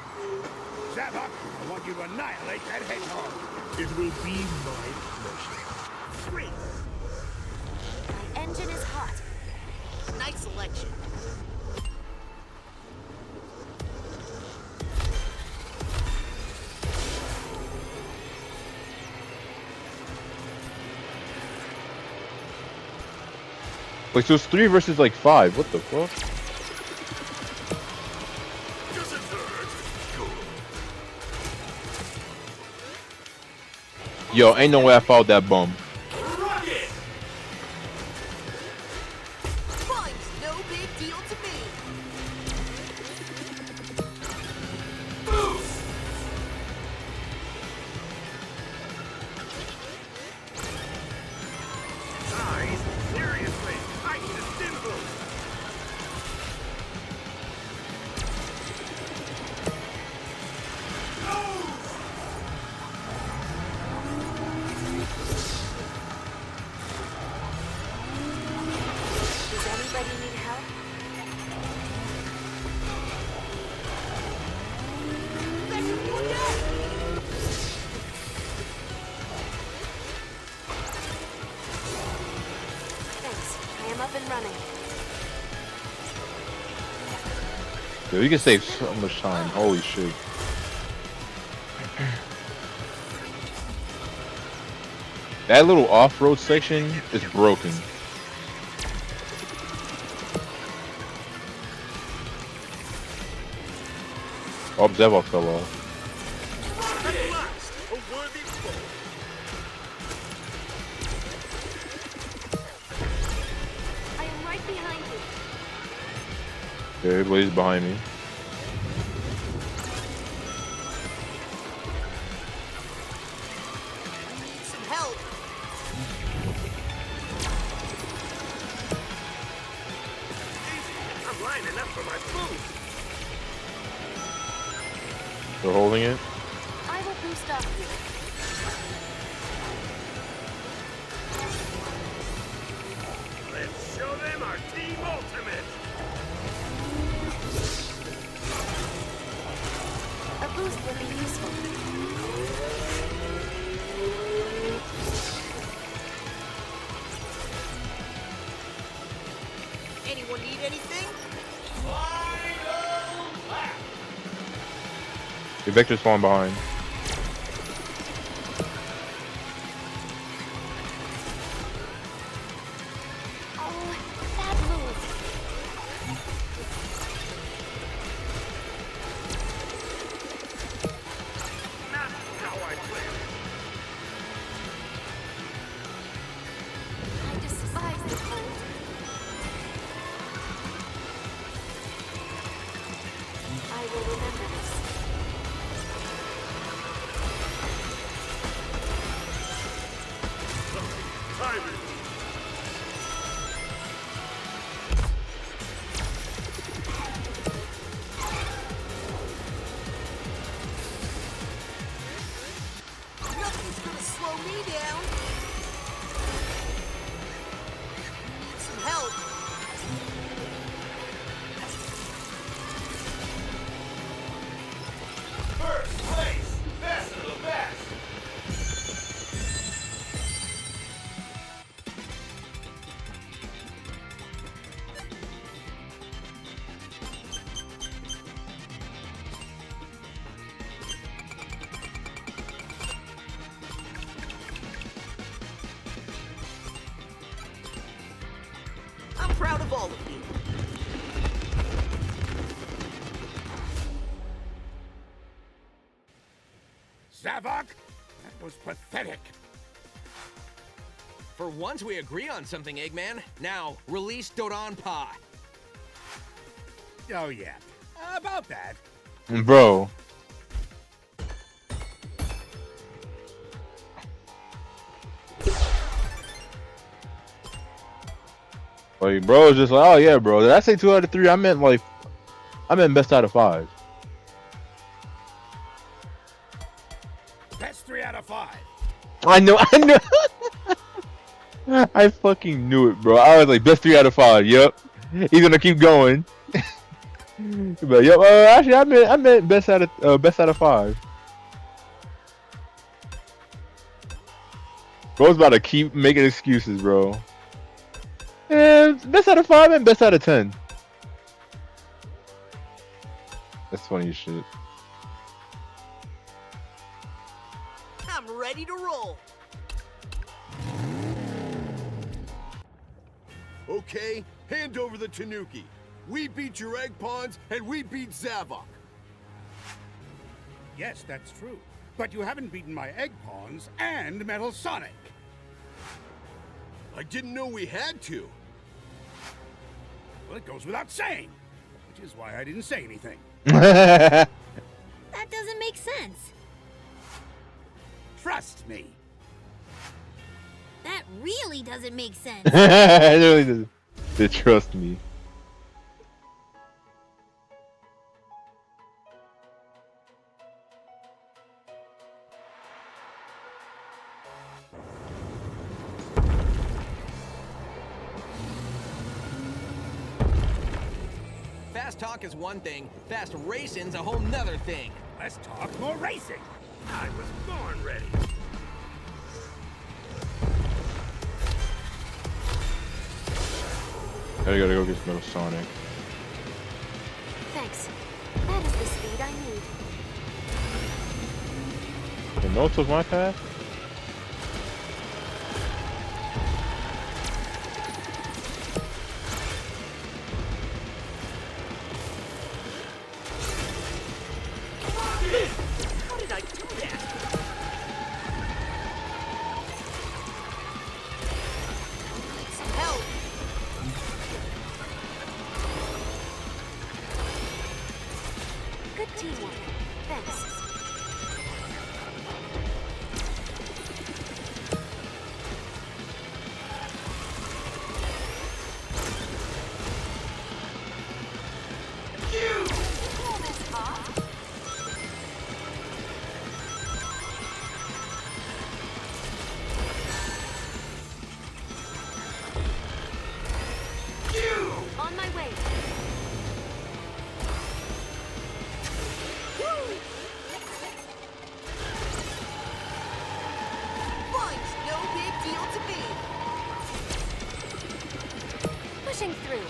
Zavok, I want you to annihilate that hedgehog. It will be my pleasure. Freeze! My engine is hot. Nice selection. Like, so it's 3 versus like 5. What the fuck? Yo, ain't no way I followed that bum. Climb's no big deal to me. Guys, seriously, I need a stim boost. Does anybody need help? Thanks. I am up and running. Yo, you can save so much time. Holy shit. That little off-road section is broken. Oh, Zevok fell off. At last, a worthy foe. I am right behind you. Yeah, everybody's behind me. Need some help. I'm lining up for my food. They're holding it. I will boost off you. Let's show them our team ultimate. A boost will be useful. Anyone need anything? The Vector's falling behind. Oh, bad move. Not how I planned. I despise the cold. I will remember this. Timing. Nothing's gonna slow me down. Need some help. First place, best of the best. I'm proud of all of you. Zavok, that was pathetic. For once we agree on something, Eggman. Now, release Dodonpa. Oh yeah, about that. Bro. Like, bro, it's just like, oh yeah, bro. Did I say 2 out of 3? I meant best out of 5. Best 3 out of 5. I know. I fucking knew it, bro. I was like, best 3 out of 5. Yep. He's gonna keep going. But yep. Actually, I meant best out of 5. Bro's about to keep making excuses, bro. Yeah, best out of 5 and best out of 10. That's funny as shit. I'm ready to roll. Okay, hand over the Tanuki. We beat your egg pawns, and we beat Zavok. Yes, that's true. But you haven't beaten my Egg Pawns and Metal Sonic. I didn't know we had to. Well, it goes without saying, which is why I didn't say anything. That doesn't make sense. Trust me. That really doesn't make sense. It really doesn't. They trust me. Fast talk is one thing, fast racing's a whole nother thing. Less talk, more racing. I was born ready. I gotta go get some Metal Sonic. Thanks. That is the speed I need. You know it was my path? How did I do that? Some help. Good teamwork. Thanks. Hold this hot. On my way. Mine's no big deal to me. Pushing through.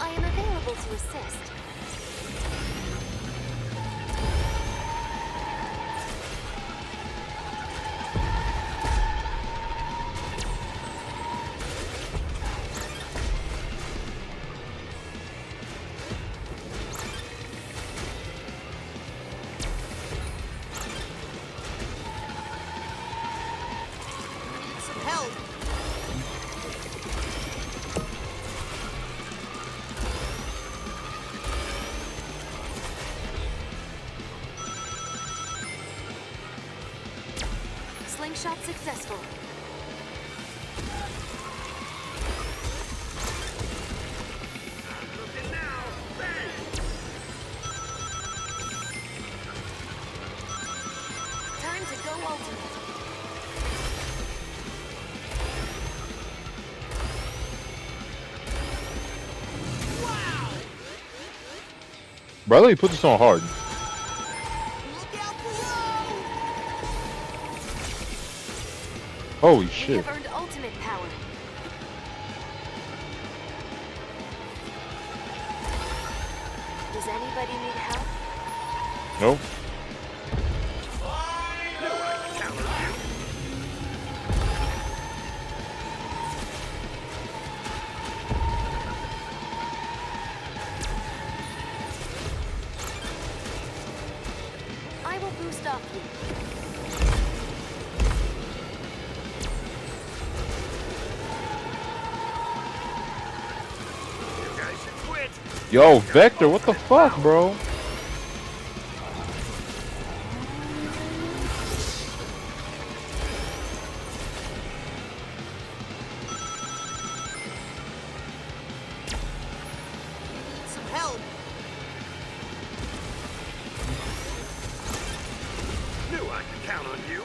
I am available to assist. Need some help. Slingshot successful. Time to go ultimate. Bro, I let you put this on hard. Look out below! Holy We shit. have earned ultimate power. Does anybody need help? Nope. I will boost off you. Yo, Vector, what the fuck, bro? Need some help. Knew I could count on you.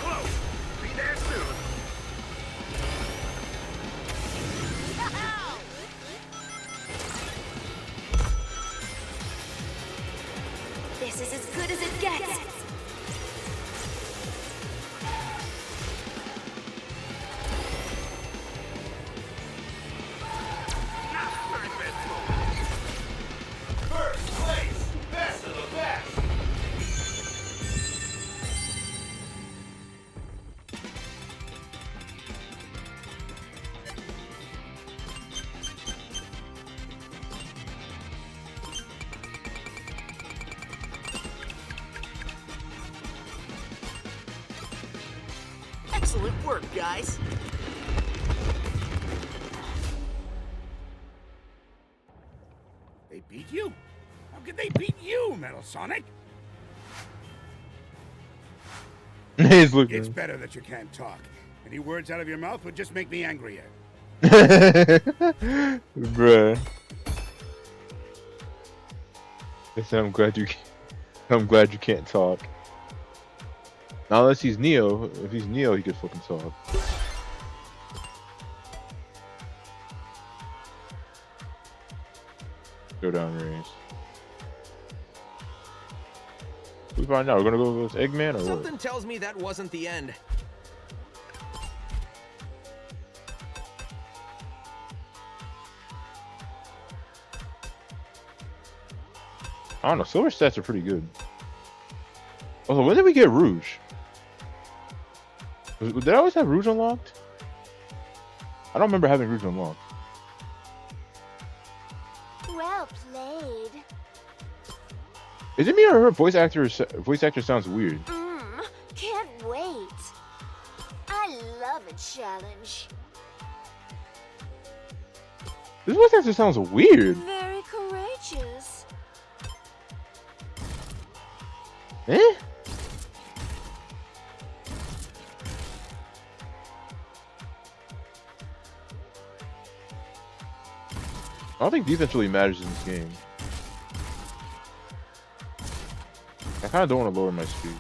Close. Excellent work, guys. They beat you? How could they beat you, Metal Sonic? He's looking. It's better that you can't talk. Any words out of your mouth would just make me angrier. Bruh. I said, I'm glad you can't talk. Not unless he's Neo. If he's Neo, he could fucking talk. Go down race. We find out. We're gonna go with Eggman or Something what? tells me that wasn't the end. I don't know. Silver stats are pretty good. Also, when did we get Rouge? Did I always have Rouge unlocked? I don't remember having Rouge unlocked. Well played. Is it me or her voice actor sounds weird? Can't wait. I love a challenge. This voice actor sounds weird. Very courageous. Eh? I don't think defense really matters in this game. I kind of don't want to lower my speed.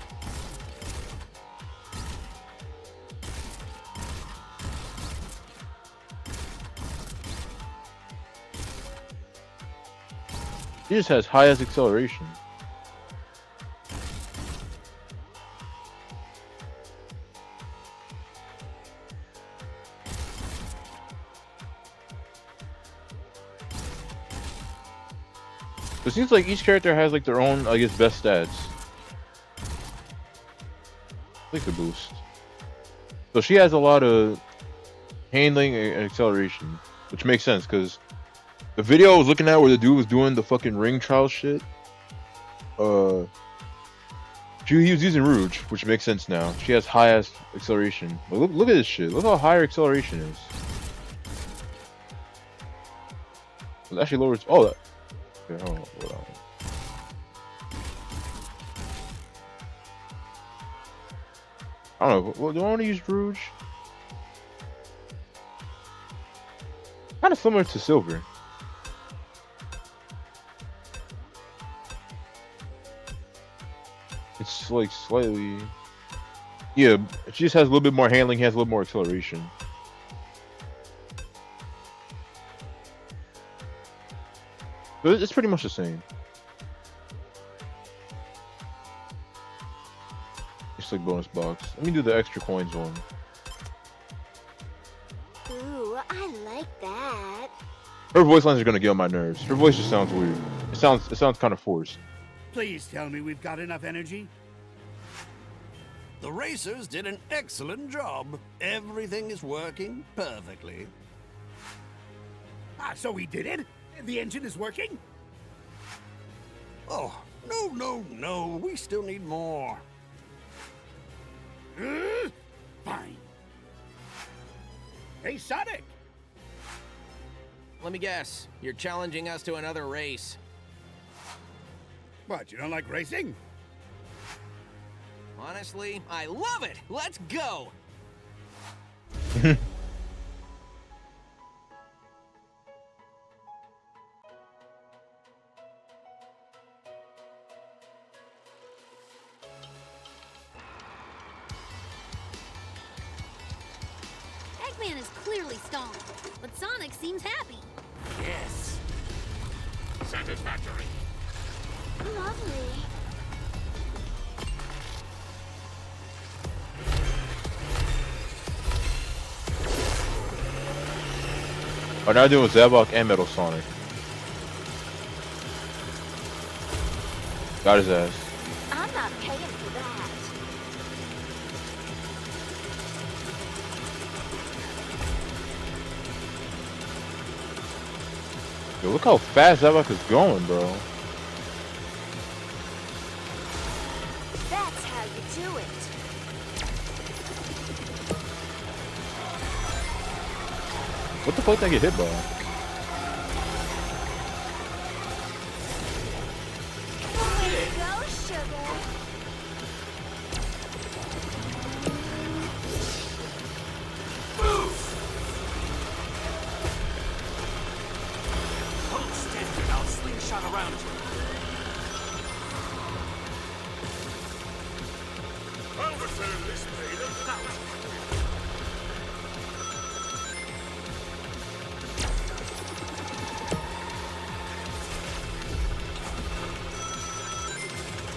He just has highest acceleration. It seems like each character has like their own, I guess, best stats. Like the boost. So she has a lot of handling and acceleration, which makes sense because the video I was looking at where the dude was doing the fucking ring trial shit, he was using Rouge, which makes sense now. She has highest acceleration. Look at this shit. Look how high her acceleration is. It actually lowers. Oh, that. Okay, hold on. I don't know. Well, do I want to use Rouge? Kind of similar to Silver. It's like slightly. Yeah, she just has a little bit more handling, has a little more acceleration. But it's pretty much the same. Just like bonus box. Let me do the extra coins one. Ooh, I like that. Her voice lines are gonna get on my nerves. Her voice just sounds weird. It sounds kind of forced. Please tell me we've got enough energy. The racers did an excellent job. Everything is working perfectly. Ah, so we did it? The engine is working? Oh, no. We still need more. Fine. Hey, Sonic! Let me guess. You're challenging us to another race. What, you don't like racing? Honestly, I love it! Let's go! Eggman is clearly stalling, but Sonic seems happy. Yes. Satisfactory. Lovely. Oh, now doing Zabok and Metal Sonic. Got his ass. I'm not paying for that. Yo, look how fast Zabok is going, bro. That's how you do it. What the fuck did I get hit by? Here you go, sugar. Hold standard, I'll slingshot around you. Overturn this blade 1,000.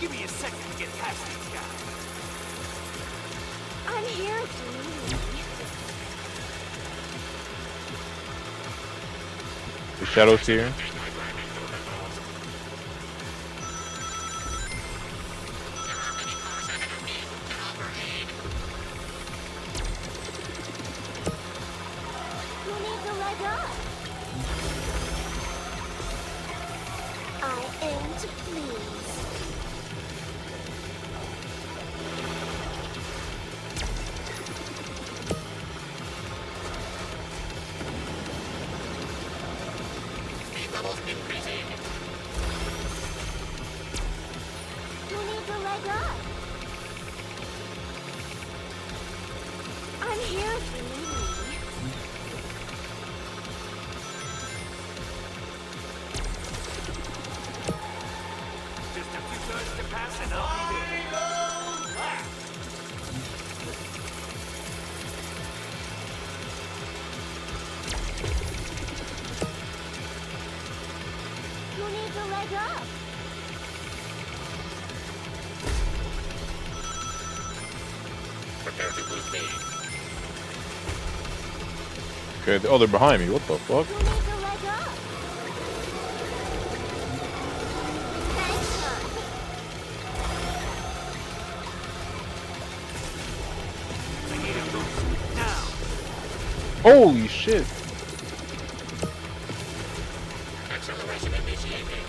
Give me a second to get past these guys. I'm here if you need me. The shadows here. Who needs a leg up? I aim to please. Who needs a leg up? I'm here if you need me. Just a few turns to pass and I'll be there. Who needs a leg up? Okay, oh, they're behind me. What the fuck? Who needs a leg up? Thanks, hon. I need a boost. Now. Holy shit. Acceleration initiated.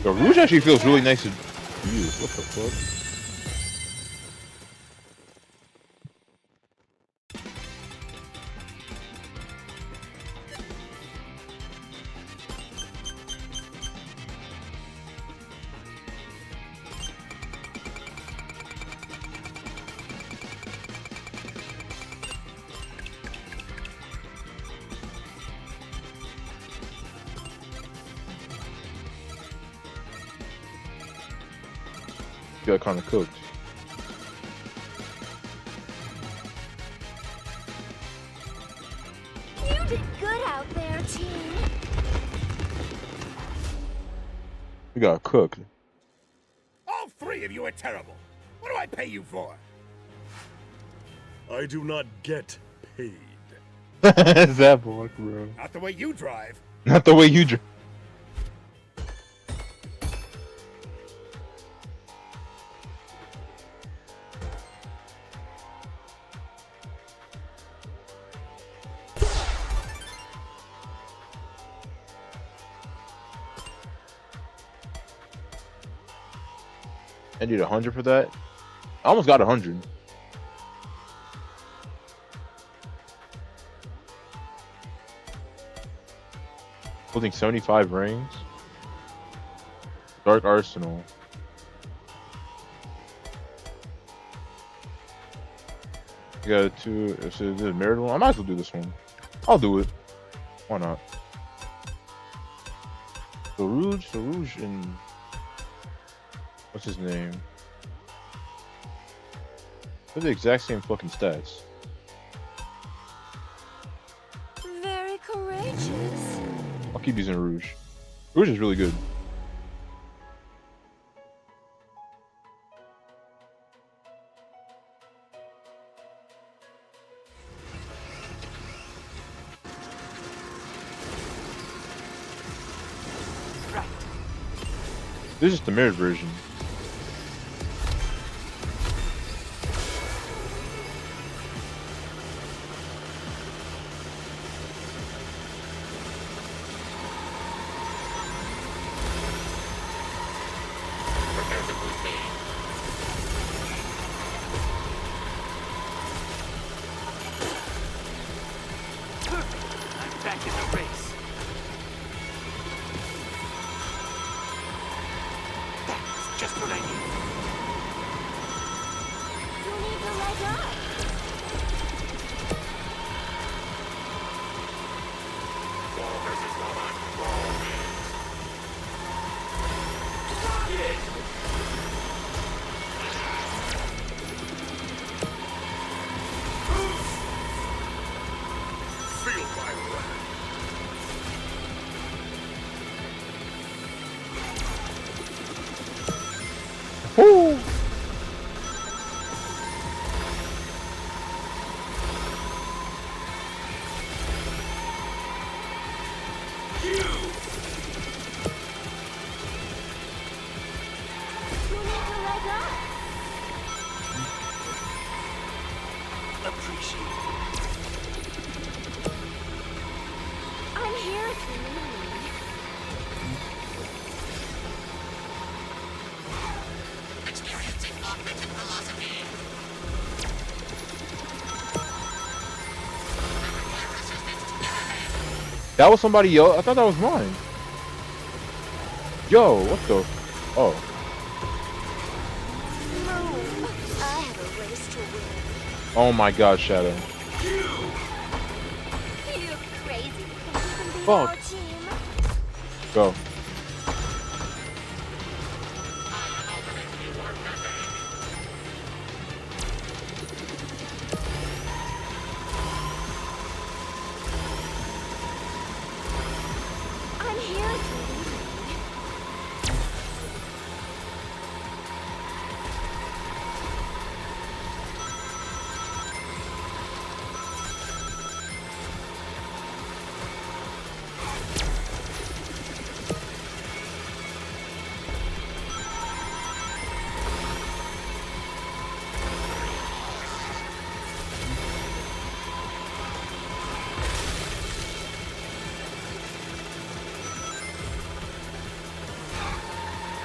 Yo, Rouge actually feels really nice to use. What the fuck? Got kind of cooked. You did good out there, team. We got cooked. All three of you are terrible. What do I pay you for? I do not get paid. That fuck, bro. Not the way you drive. Not the way you drive. I need 100 for that. I almost got 100. Holding 75 rings. Dark Arsenal. You got two. Is it the mirrored one? I might as well do this one. I'll do it. Why not? So Rouge, and what's his name? They're the exact same fucking stats. Very courageous. I'll keep using Rouge. Rouge is really good. Right. This is the mirrored version. Just what I need. Who needs a leg up? Feel my wrath. Woo! Who needs a leg up? Appreciate it. I'm here if you need me. That was somebody else. I thought that was mine. Yo, what the? Oh. Move. I have a race to win. Oh my God, Shadow. You crazy. Think you can beat Fuck. our team? Go. I'm here if you need me.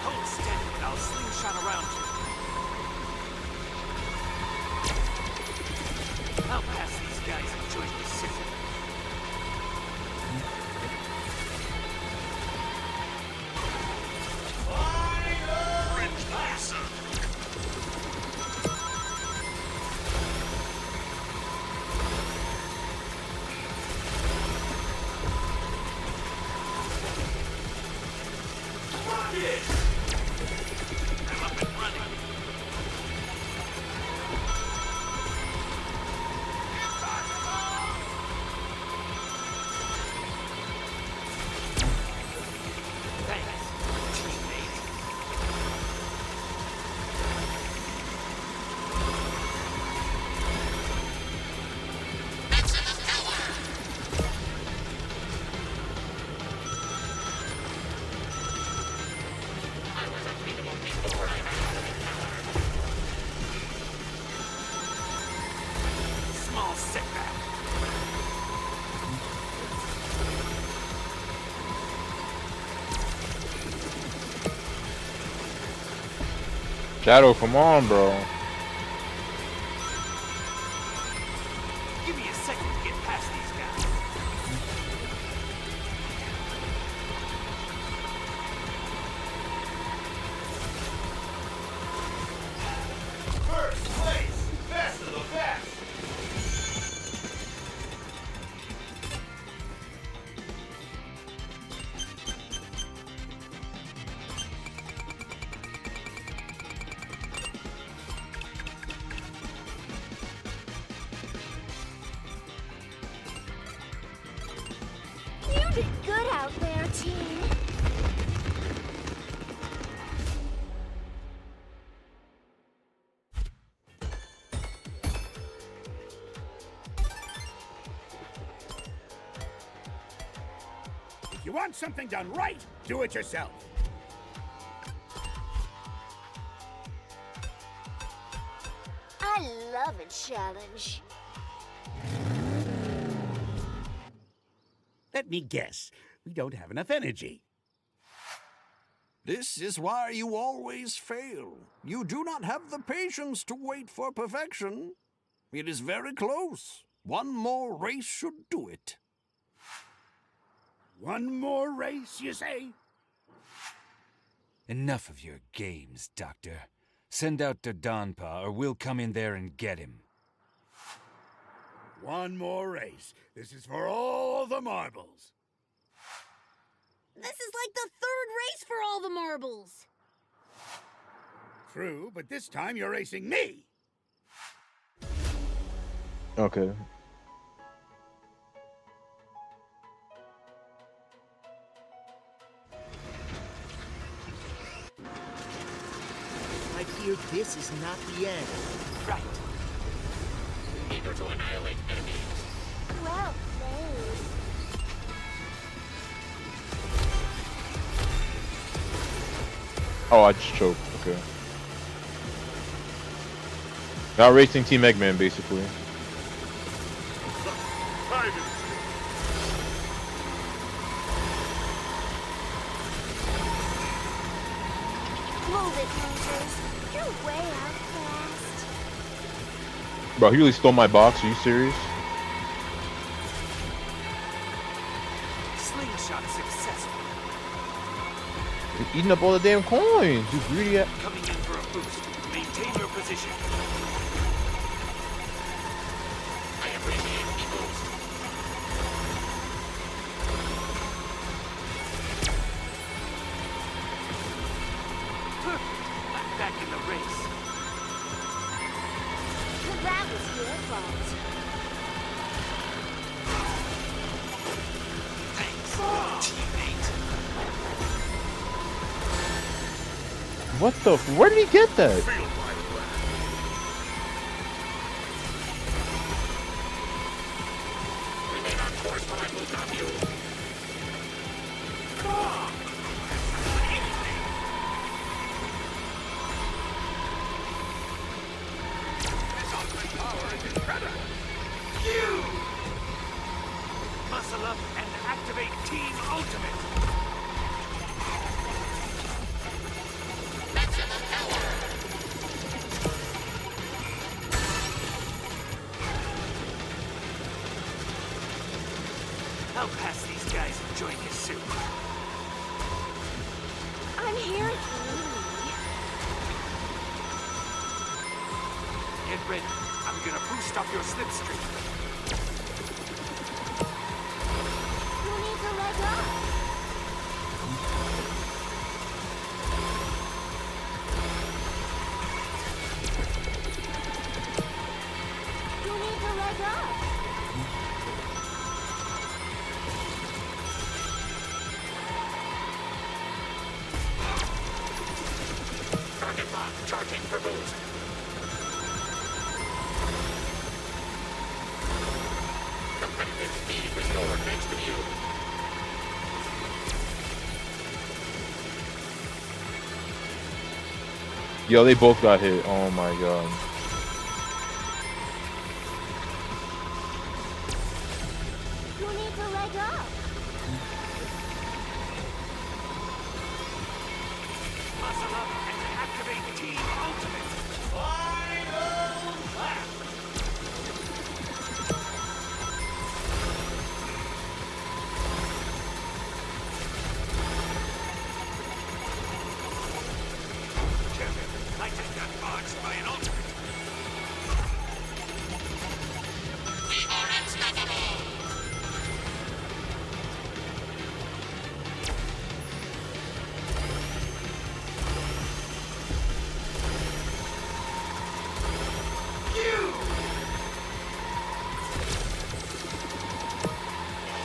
Hold steady and I'll slingshot around you. I'll pass these guys and join the city. I'm up and running. Thanks, teammate. Small setback. Shadow, come on, bro. Give me a second to get past these guys. First place, best of the best. You did good out there, team. If you want something done right, do it yourself. I love a challenge. Let me guess. We don't have enough energy. This is why you always fail. You do not have the patience to wait for perfection. It is very close. One more race should do it. One more race, you say? Enough of your games, Doctor. Send out Dodonpa or we'll come in there and get him. One more race. This is for all the marbles. This is like the third race for all the marbles. True, but this time you're racing me. Okay. I fear this is not the end. Right. Eager to annihilate enemies. Well played. Oh, I just choked. Okay. Now racing Team Eggman, basically. Move it, losers. You're way outclassed. Bro, he really stole my box. Are you serious? Slingshot successful. He's eating up all the damn coins. You greedy ass. Coming in for a boost. Maintain your position. I appreciate the boost. I'm back in the race. That was your fault. Thanks, teammate. What the? Where did he get that? Remain on course while I move on you. This ultimate power is incredible. Muscle up and activate Team Ultimate. Maximum power. I'll pass these guys and join your suit. I'm here if you need me. Get ready. I'm gonna boost up your slipstream. You need to let go. You need to let go. Target lock. Charging for boost. Competitive speed restored thanks to you. Yo, they both got hit. Oh my god. You need to let go. Muscle up and activate Team Ultimate. Final lap. Champion, I just got boxed by an ultimate. We are unstoppable.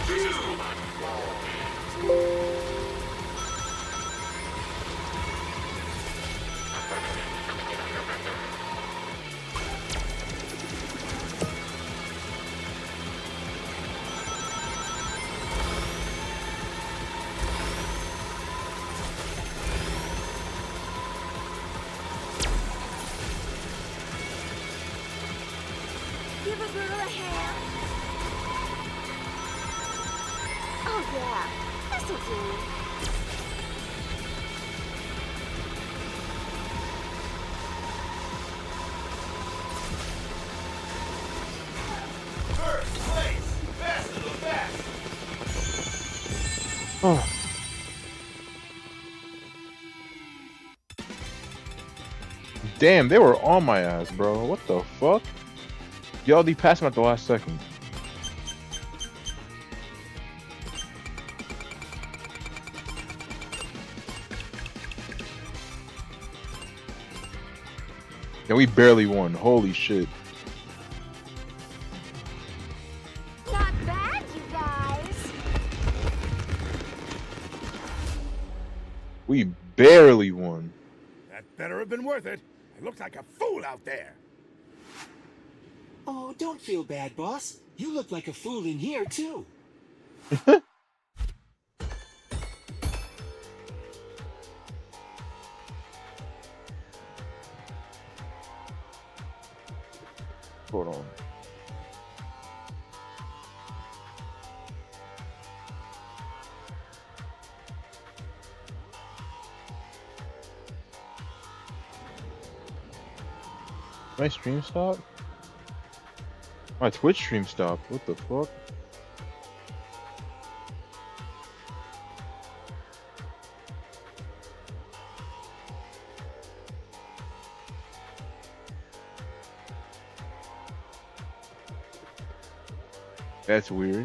This is Robot. Give a girl a hand. Oh yeah, this'll do. First place, best of the best. Damn, they were on my ass, bro. What the fuck? Y'all, they passed him at the last second. And we barely won. Holy shit. Not bad, you guys. We barely won. That better have been worth it. I looked like a fool out there. Oh, don't feel bad, boss. You look like a fool in here, too. Hold on. My stream stop? My Twitch stream stopped. What the fuck? That's weird.